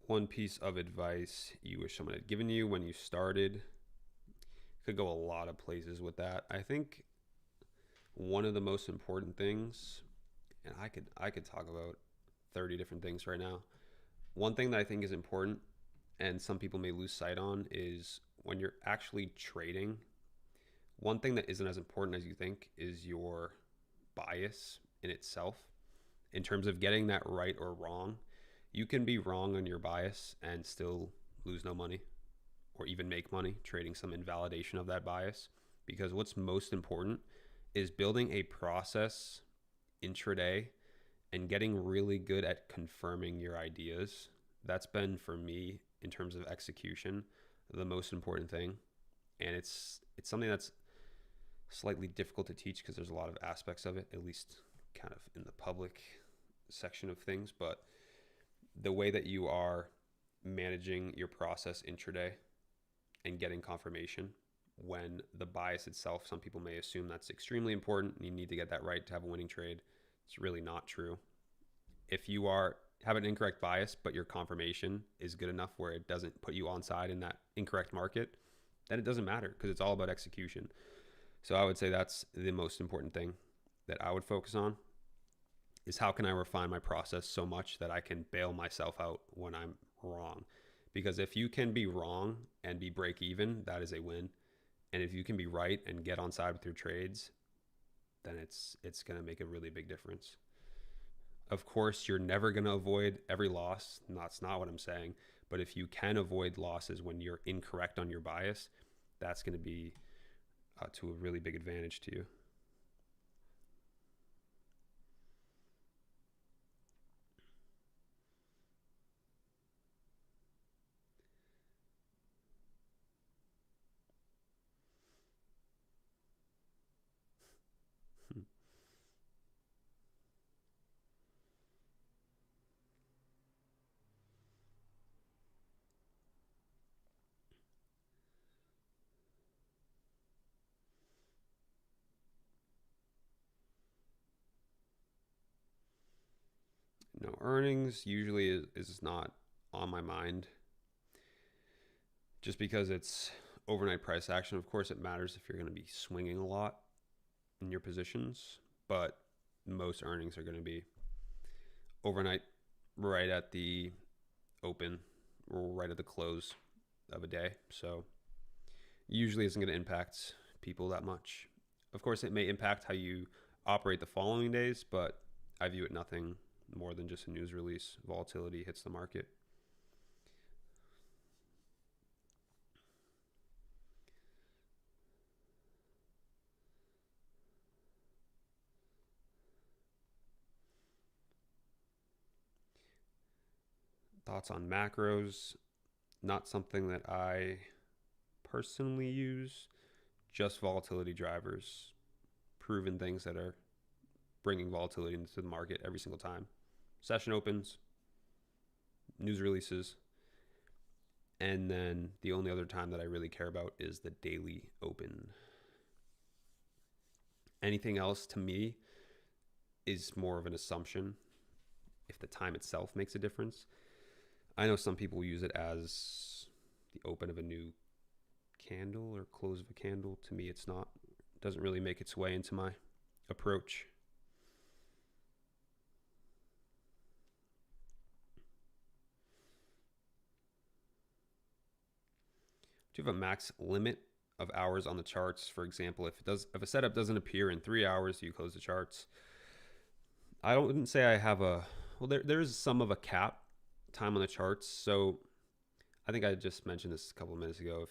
Speaker 1: One piece of advice you wish someone had given you when you started. Could go a lot of places with that. I think one of the most important things, and I could talk about 30 different things right now. One thing that I think is important, and some people may lose sight on, is when you're actually trading, one thing that isn't as important as you think is your bias in itself. In terms of getting that right or wrong, you can be wrong on your bias and still lose no money, or even make money trading some invalidation of that bias. Because what's most important is building a process intraday and getting really good at confirming your ideas. That's been, for me, in terms of execution, the most important thing. And it's something that's slightly difficult to teach because there's a lot of aspects of it, at least kind of in the public section of things. But the way that you are managing your process intraday and getting confirmation when the bias itself, some people may assume that's extremely important and you need to get that right to have a winning trade. It's really not true. If you have an incorrect bias, but your confirmation is good enough where it doesn't put you onside in that incorrect market, then it doesn't matter because it's all about execution. So I would say that's the most important thing that I would focus on, is how can I refine my process so much that I can bail myself out when I'm wrong. Because if you can be wrong and be break even, that is a win. And if you can be right and get on side with your trades, then it's going to make a really big difference. Of course, you're never going to avoid every loss. That's not what I'm saying. But if you can avoid losses when you're incorrect on your bias, that's going to be to a really big advantage to you. No, earnings usually is not on my mind just because it's overnight price action. Of course, it matters if you're going to be swinging a lot in your positions, but most earnings are going to be overnight, right at the open or right at the close of a day. So usually isn't going to impact people that much. Of course, it may impact how you operate the following days, but I view it nothing more than just a news release. Volatility hits the market. Thoughts on macros? Not something that I personally use. Just volatility drivers, proven things that are bringing volatility into the market every single time. Session opens, news releases, and then the only other time that I really care about is the daily open. Anything else to me is more of an assumption if the time itself makes a difference. I know some people use it as the open of a new candle or close of a candle. To me, it's not. It doesn't really make its way into my approach. Do you have a max limit of hours on the charts? For example, if a setup doesn't appear in 3 hours, do you close the charts? I wouldn't say I have a, well, there's some of a cap time on the charts. So I think I just mentioned this a couple of minutes ago.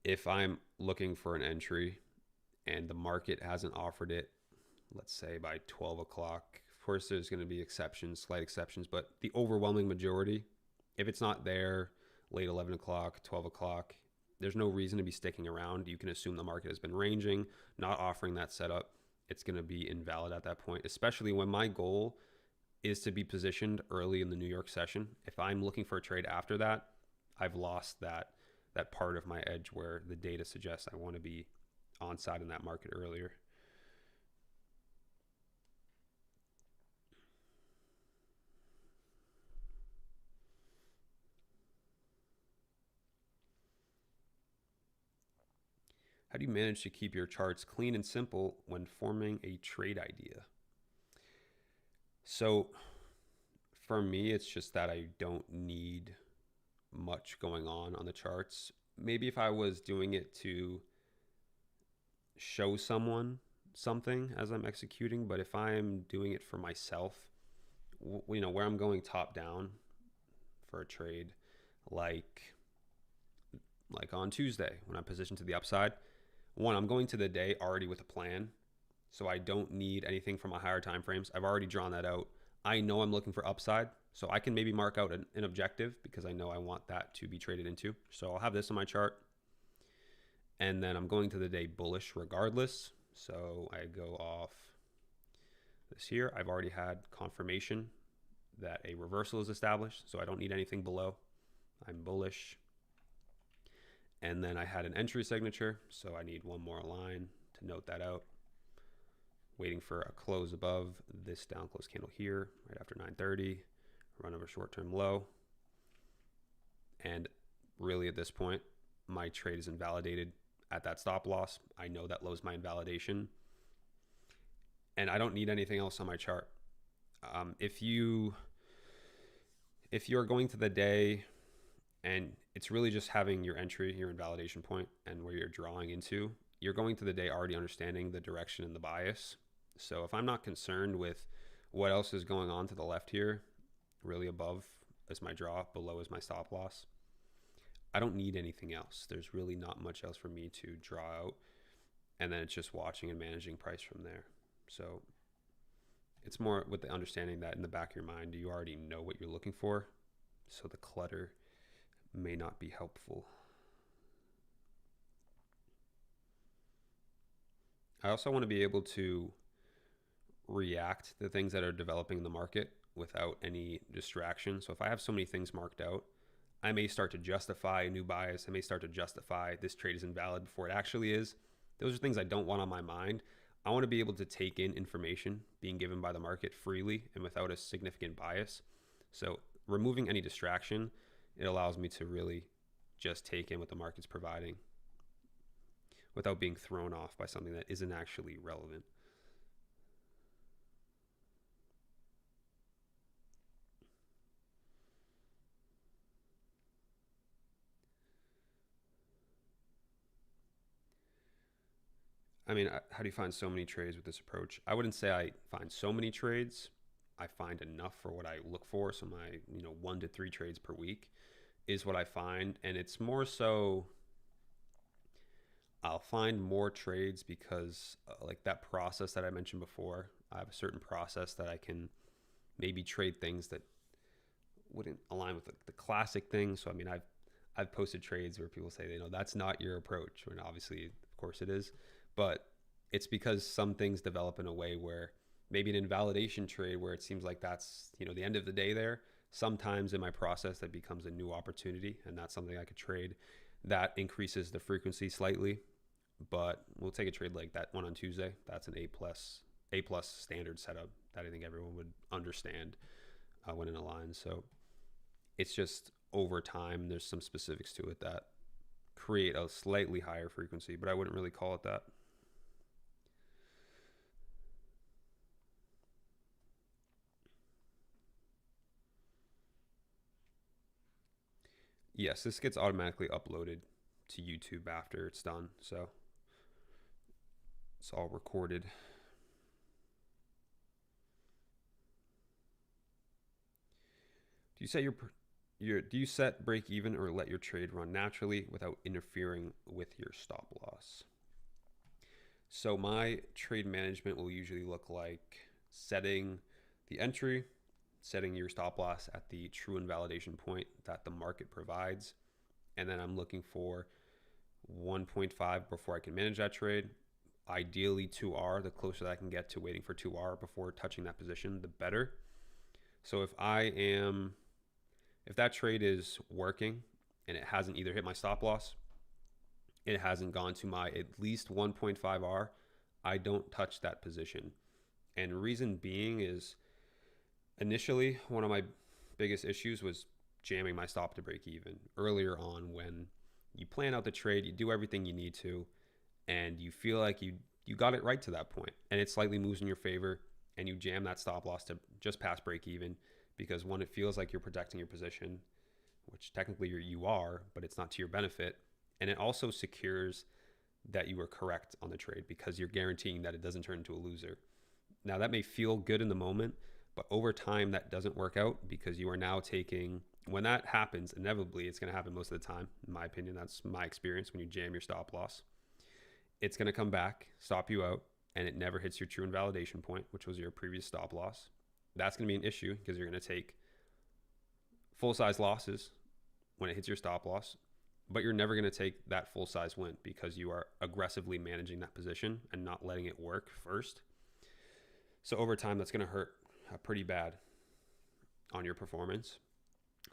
Speaker 1: If I'm looking for an entry and the market hasn't offered it, let's say by 12 o'clock, of course there's going to be exceptions, slight exceptions, but the overwhelming majority, if it's not there late 11 o'clock, 12 o'clock, there's no reason to be sticking around. You can assume the market has been ranging, not offering that setup. It's going to be invalid at that point, especially when my goal is to be positioned early in the New York session. If I'm looking for a trade after that, I've lost that part of my edge where the data suggests I want to be on side in that market earlier. How do you manage to keep your charts clean and simple when forming a trade idea? So for me, it's just that I don't need much going on the charts. Maybe if I was doing it to show someone something as I'm executing, but if I'm doing it for myself, where I'm going top down for a trade, like on Tuesday when I'm positioned to the upside, one, I'm going to the day already with a plan. So I don't need anything from my higher time frames. I've already drawn that out. I know I'm looking for upside, so I can maybe mark out an objective because I know I want that to be traded into. So I'll have this on my chart, and then I'm going to the day bullish regardless. So I go off this here. I've already had confirmation that a reversal is established, so I don't need anything below. I'm bullish. And then I had an entry signature, so I need one more line to note that out. Waiting for a close above this down close candle here, right after 9:30, run over short-term low. And really at this point, my trade is invalidated at that stop loss. I know that low is my invalidation, and I don't need anything else on my chart. If you're going to the day and it's really just having your entry, your invalidation point, and where you're drawing into, you're going to the day already understanding the direction and the bias. So if I'm not concerned with what else is going on to the left here, really above is my draw, below is my stop loss, I don't need anything else. There's really not much else for me to draw out. And then it's just watching and managing price from there. So it's more with the understanding that in the back of your mind, you already know what you're looking for. So the clutter may not be helpful. I also want to be able to react to things that are developing in the market without any distraction. So if I have so many things marked out, I may start to justify a new bias. I may start to justify this trade is invalid before it actually is. Those are things I don't want on my mind. I want to be able to take in information being given by the market freely and without a significant bias. So removing any distraction, it allows me to really just take in what the market's providing without being thrown off by something that isn't actually relevant. I mean, how do you find so many trades with this approach? I wouldn't say I find so many trades. I find enough for what I look for. So my, 1 to 3 trades per week is what I find. And it's more so I'll find more trades because like that process that I mentioned before, I have a certain process that I can maybe trade things that wouldn't align with the classic thing. So, I mean, I've posted trades where people say, that's not your approach. And obviously, of course it is. But it's because some things develop in a way where maybe an invalidation trade where it seems like that's, the end of the day there. Sometimes in my process that becomes a new opportunity, and that's something I could trade. That increases the frequency slightly, but we'll take a trade like that one on Tuesday. That's an A plus standard setup that I think everyone would understand when it aligns. So it's just over time, there's some specifics to it that create a slightly higher frequency, but I wouldn't really call it that. Yes, this gets automatically uploaded to YouTube after it's done. So it's all recorded. Do you set break even or let your trade run naturally without interfering with your stop loss? So my trade management will usually look like setting the entry, setting your stop loss at the true invalidation point that the market provides. And then I'm looking for 1.5 before I can manage that trade. Ideally 2R, the closer that I can get to waiting for 2R before touching that position, the better. So if that trade is working and it hasn't either hit my stop loss, it hasn't gone to my at least 1.5R, I don't touch that position. And reason being is initially one of my biggest issues was jamming my stop to break even earlier on. When you plan out the trade, you do everything you need to, and you feel like you got it right to that point, and it slightly moves in your favor, and you jam that stop loss to just past break even, because one, it feels like you're protecting your position, which technically you are, but it's not to your benefit. And it also secures that you were correct on the trade because you're guaranteeing that it doesn't turn into a loser. Now that may feel good in the moment, but over time that doesn't work out because you are now taking, when that happens, inevitably it's going to happen most of the time. In my opinion, that's my experience. When you jam your stop loss, it's going to come back, stop you out, and it never hits your true invalidation point, which was your previous stop loss, that's going to be an issue because you're going to take full size losses when it hits your stop loss, but you're never going to take that full size win because you are aggressively managing that position and not letting it work first. So over time, that's going to hurt pretty bad on your performance.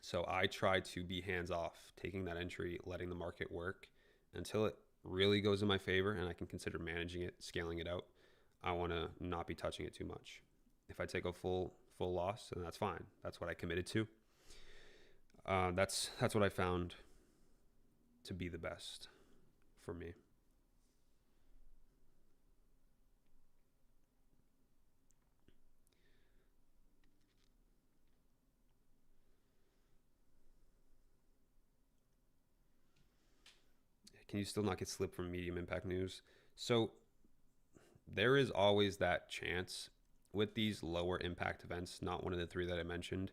Speaker 1: So I try to be hands off, taking that entry, letting the market work until it really goes in my favor and I can consider managing it, scaling it out. I want to not be touching it too much. If I take a full loss, then that's fine. That's what I committed to. That's what I found to be the best for me. Can you still not get slipped from medium impact news? So there is always that chance with these lower impact events, not one of the three that I mentioned.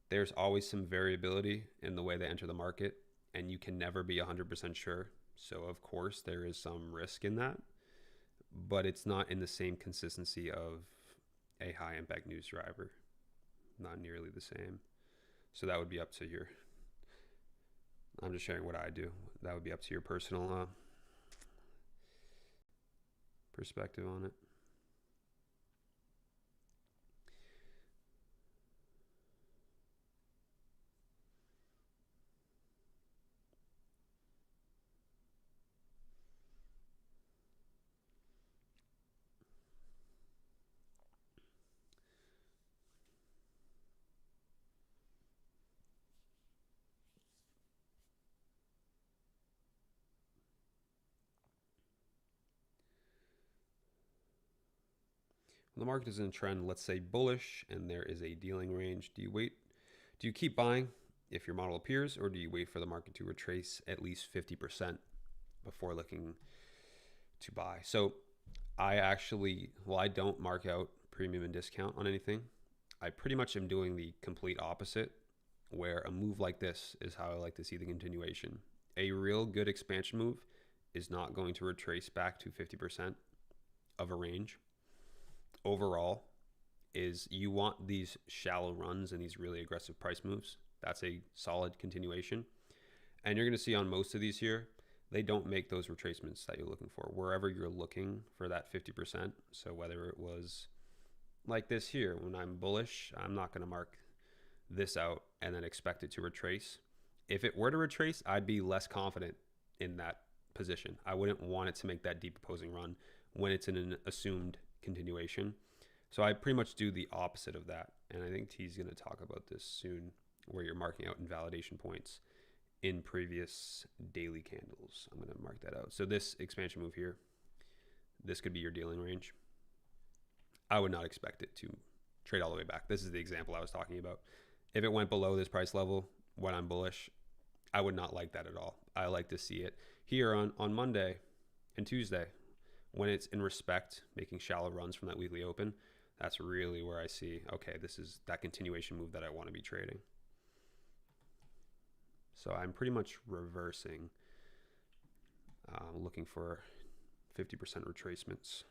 Speaker 1: There's always some variability in the way they enter the market, and you can never be 100% sure. So of course there is some risk in that, but it's not in the same consistency of a high impact news driver. Not nearly the same. So that would be up to your, I'm just sharing what I do. That would be up to your personal perspective on it. When the market is in a trend, let's say bullish, and there is a dealing range, do you wait? Do you keep buying if your model appears, or do you wait for the market to retrace at least 50% before looking to buy? So I don't mark out premium and discount on anything. I pretty much am doing the complete opposite, where a move like this is how I like to see the continuation. A real good expansion move is not going to retrace back to 50% of a range. Overall, is you want these shallow runs and these really aggressive price moves. That's a solid continuation. And you're going to see on most of these here, they don't make those retracements that you're looking for. Wherever you're looking for that 50%. So whether it was like this here, when I'm bullish, I'm not going to mark this out and then expect it to retrace. If it were to retrace, I'd be less confident in that position. I wouldn't want it to make that deep opposing run when it's in an assumed continuation. So I pretty much do the opposite of that. And I think T's going to talk about this soon, where you're marking out invalidation points in previous daily candles. I'm going to mark that out. So this expansion move here, this could be your dealing range. I would not expect it to trade all the way back. This is the example I was talking about. If it went below this price level when I'm bullish, I would not like that at all. I like to see it here on Monday and Tuesday when it's in respect, making shallow runs from that weekly open. That's really where I see, okay, this is that continuation move that I want to be trading. So I'm pretty much reversing, looking for 50% retracements.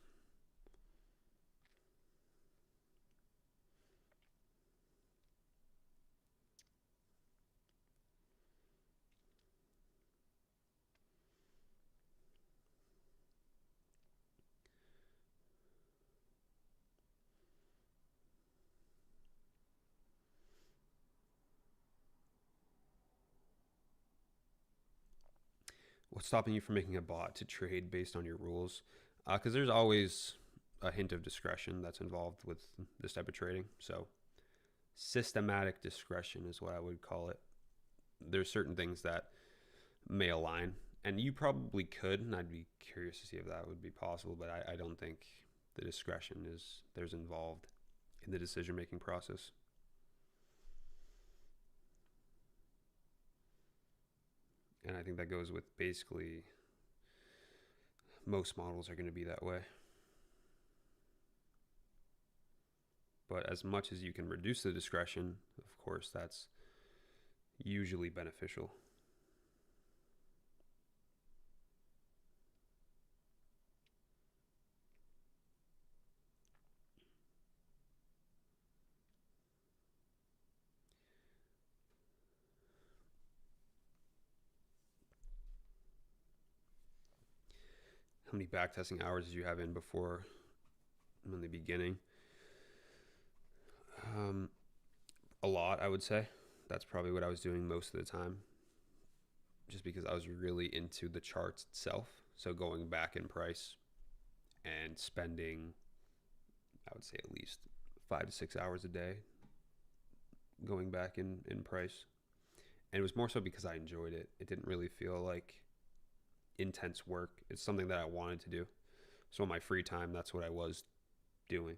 Speaker 1: What's stopping you from making a bot to trade based on your rules? Because there's always a hint of discretion that's involved with this type of trading. So systematic discretion is what I would call it. There's certain things that may align, and you probably could, and I'd be curious to see if that would be possible, but I don't think the discretion there's involved in the decision-making process. And I think that goes with basically most models are going to be that way. But as much as you can reduce the discretion, of course, that's usually beneficial. How many backtesting hours did you have in before in the beginning? A lot, I would say. That's probably what I was doing most of the time, just because I was really into the charts itself. So going back in price and spending, I would say at least 5 to 6 hours a day going back in price. And it was more so because I enjoyed it. It didn't really feel like intense work. It's something that I wanted to do. So in my free time, that's what I was doing.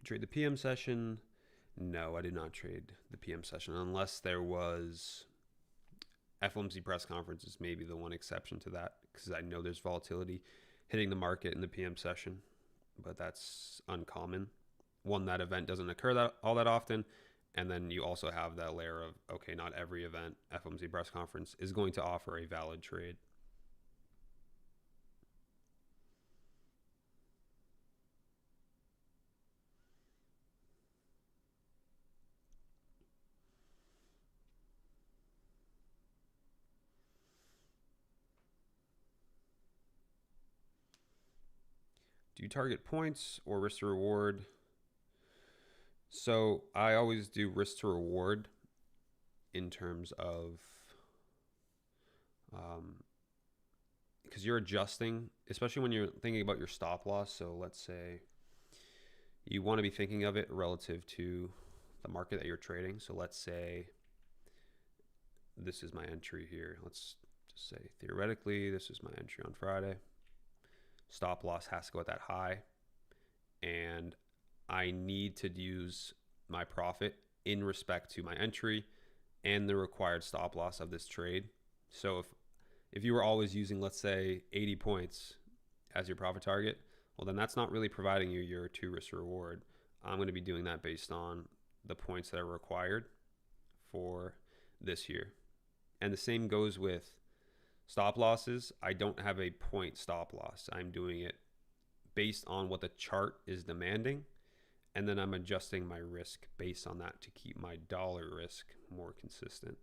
Speaker 1: You trade the PM session? No, I did not trade the PM session unless there was FOMC press conferences, maybe the one exception to that, because I know there's volatility hitting the market in the PM session, but that's uncommon. One, that event doesn't occur all that often. And then you also have that layer of, okay, not every event, FOMC press conference, is going to offer a valid trade. Do you target points or risk to reward? So I always do risk to reward in terms of, because you're adjusting, especially when you're thinking about your stop loss. So let's say you want to be thinking of it relative to the market that you're trading. So let's say this is my entry here. Let's just say theoretically, this is my entry on Friday. Stop loss has to go at that high, and I need to use my profit in respect to my entry and the required stop loss of this trade. So if you were always using, let's say, 80 points as your profit target, well, then that's not really providing you your two risk reward. I'm going to be doing that based on the points that are required for this year. And the same goes with stop losses. I don't have a point stop loss. I'm doing it based on what the chart is demanding, and then I'm adjusting my risk based on that to keep my dollar risk more consistent.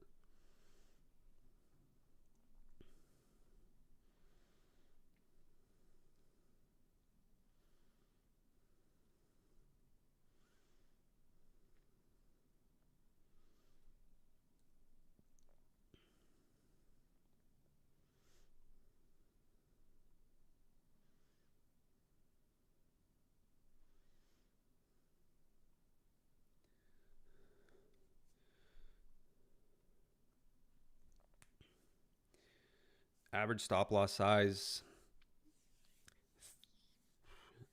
Speaker 1: Average stop loss size,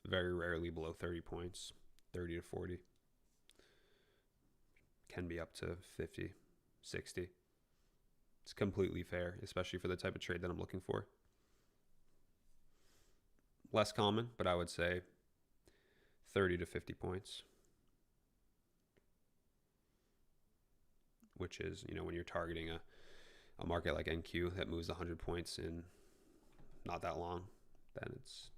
Speaker 1: very rarely below 30 points, 30 to 40. Can be up to 50, 60. It's completely fair, especially for the type of trade that I'm looking for. Less common, but I would say 30 to 50 points, which is, when you're targeting a market like NQ that moves 100 points in not that long, then it's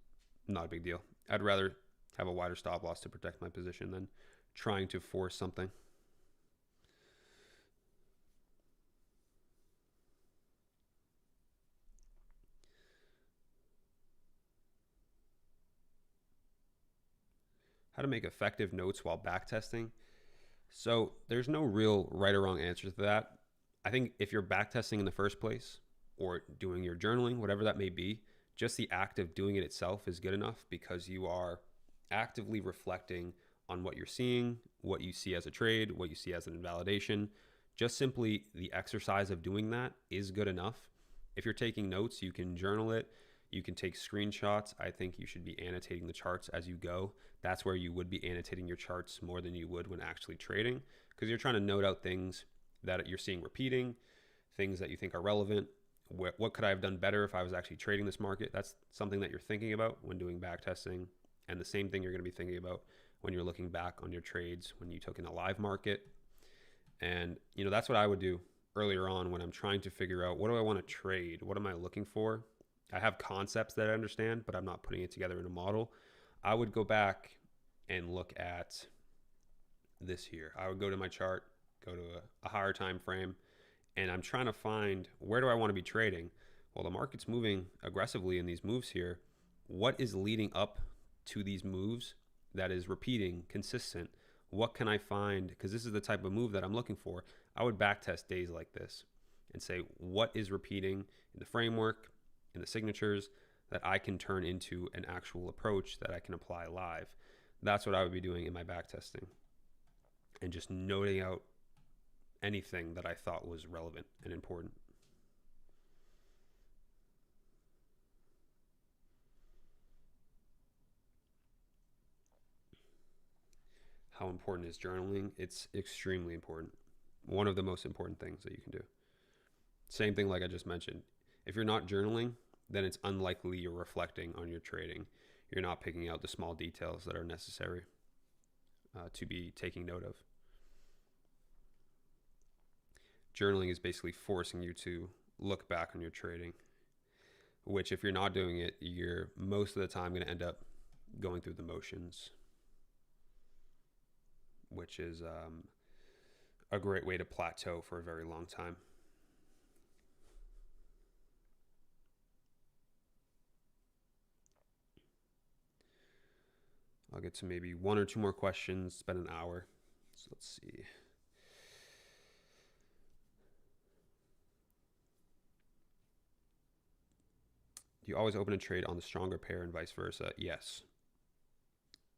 Speaker 1: not a big deal. I'd rather have a wider stop loss to protect my position than trying to force something. How to make effective notes while backtesting. So there's no real right or wrong answer to that. I think if you're backtesting in the first place or doing your journaling, whatever that may be, just the act of doing it itself is good enough, because you are actively reflecting on what you're seeing, what you see as a trade, what you see as an invalidation. Just simply the exercise of doing that is good enough. If you're taking notes, you can journal it. You can take screenshots. I think you should be annotating the charts as you go. That's where you would be annotating your charts more than you would when actually trading, because you're trying to note out things that you're seeing repeating, things that you think are relevant. What could I have done better if I was actually trading this market? That's something that you're thinking about when doing backtesting, and the same thing you're going to be thinking about when you're looking back on your trades when you took in a live market. And, that's what I would do earlier on when I'm trying to figure out, what do I want to trade? What am I looking for? I have concepts that I understand, but I'm not putting it together in a model. I would go back and look at this here. I would go to my chart, go to a higher time frame, and I'm trying to find, where do I want to be trading? Well, the market's moving aggressively in these moves here. What is leading up to these moves that is repeating, consistent? What can I find? Because this is the type of move that I'm looking for. I would backtest days like this and say, what is repeating in the framework, in the signatures, that I can turn into an actual approach that I can apply live. That's what I would be doing in my backtesting, and just noting out anything that I thought was relevant and important. How important is journaling? It's extremely important. One of the most important things that you can do. Same thing like I just mentioned. If you're not journaling, then it's unlikely you're reflecting on your trading. You're not picking out the small details that are necessary to be taking note of. Journaling is basically forcing you to look back on your trading, which if you're not doing it, you're most of the time going to end up going through the motions, which is a great way to plateau for a very long time. I'll get to maybe one or two more questions, spend an hour. So let's see. Do you always open a trade on the stronger pair and vice versa? Yes.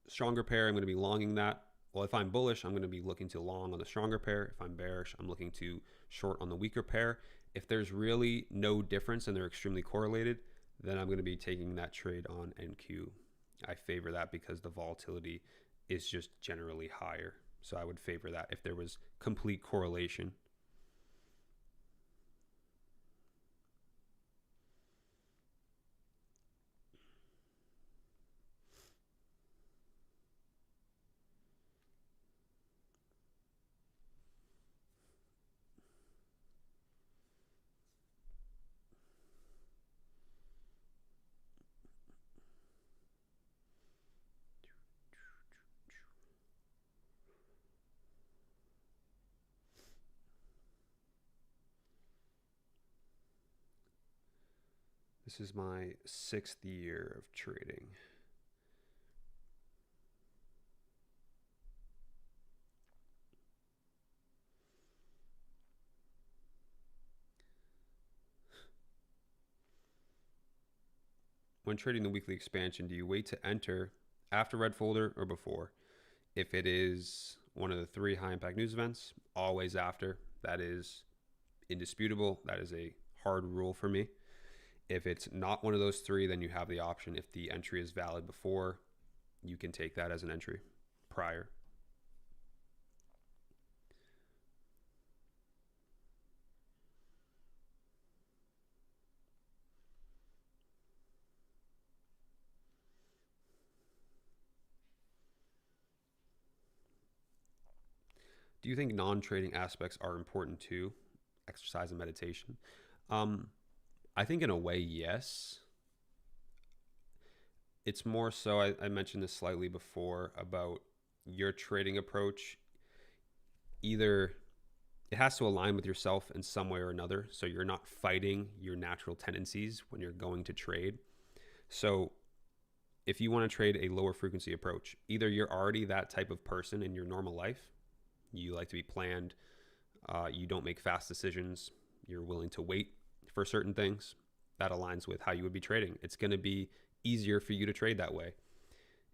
Speaker 1: Stronger pair, I'm going to be longing that. Well, if I'm bullish, I'm going to be looking to long on the stronger pair. If I'm bearish, I'm looking to short on the weaker pair. If there's really no difference and they're extremely correlated, then I'm going to be taking that trade on NQ. I favor that because the volatility is just generally higher. So I would favor that if there was complete correlation. This is my 6th year of trading. When trading the weekly expansion, do you wait to enter after red folder or before? If it is one of the 3 high impact news events, always after. That is indisputable. That is a hard rule for me. If it's not one of those 3, then you have the option. If the entry is valid before, you can take that as an entry prior. Do you think non-trading aspects are important too? Exercise and meditation? I think in a way, yes. It's more so, I mentioned this slightly before about your trading approach. Either it has to align with yourself in some way or another, so you're not fighting your natural tendencies when you're going to trade. So if you want to trade a lower frequency approach, either you're already that type of person in your normal life, you like to be planned, you don't make fast decisions, you're willing to wait for certain things, that aligns with how you would be trading. It's going to be easier for you to trade that way.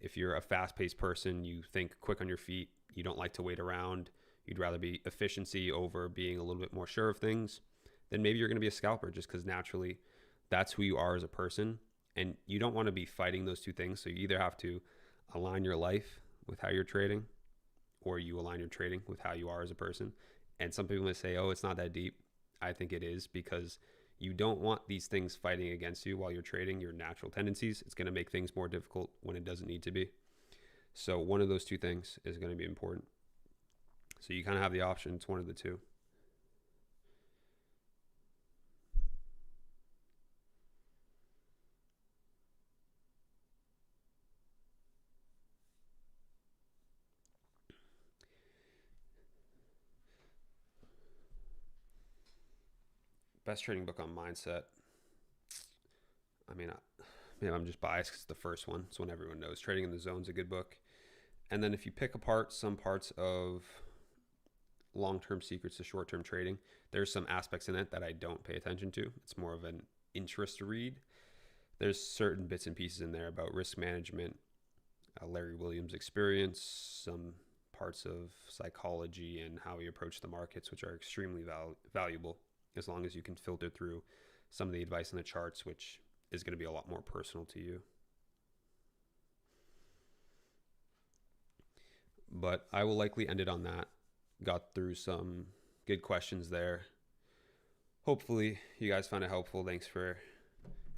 Speaker 1: If you're a fast-paced person, you think quick on your feet, you don't like to wait around, you'd rather be efficiency over being a little bit more sure of things, then maybe you're going to be a scalper just because naturally that's who you are as a person. And you don't want to be fighting those two things. So you either have to align your life with how you're trading, or you align your trading with how you are as a person. And some people may say, oh, it's not that deep. I think it is, because you don't want these things fighting against you while you're trading your natural tendencies. It's going to make things more difficult when it doesn't need to be. So one of those two things is going to be important. So you kind of have the option. It's one of the two. Best trading book on mindset. I mean, maybe I'm just biased because it's the first one. It's one everyone knows. Trading in the Zone's a good book. And then if you pick apart some parts of Long-Term Secrets to Short-Term Trading, there's some aspects in it that I don't pay attention to. It's more of an interest read. There's certain bits and pieces in there about risk management, Larry Williams' experience, some parts of psychology and how he approached the markets, which are extremely valuable as long as you can filter through some of the advice in the charts, which is going to be a lot more personal to you. But I will likely end it on that. Got through some good questions there. Hopefully you guys found it helpful. Thanks for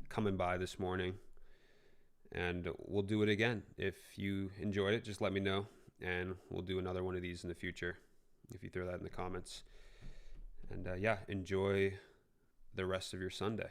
Speaker 1: coming by this morning. And we'll do it again. If you enjoyed it, just let me know. And we'll do another one of these in the future if you throw that in the comments. And yeah, enjoy the rest of your Sunday.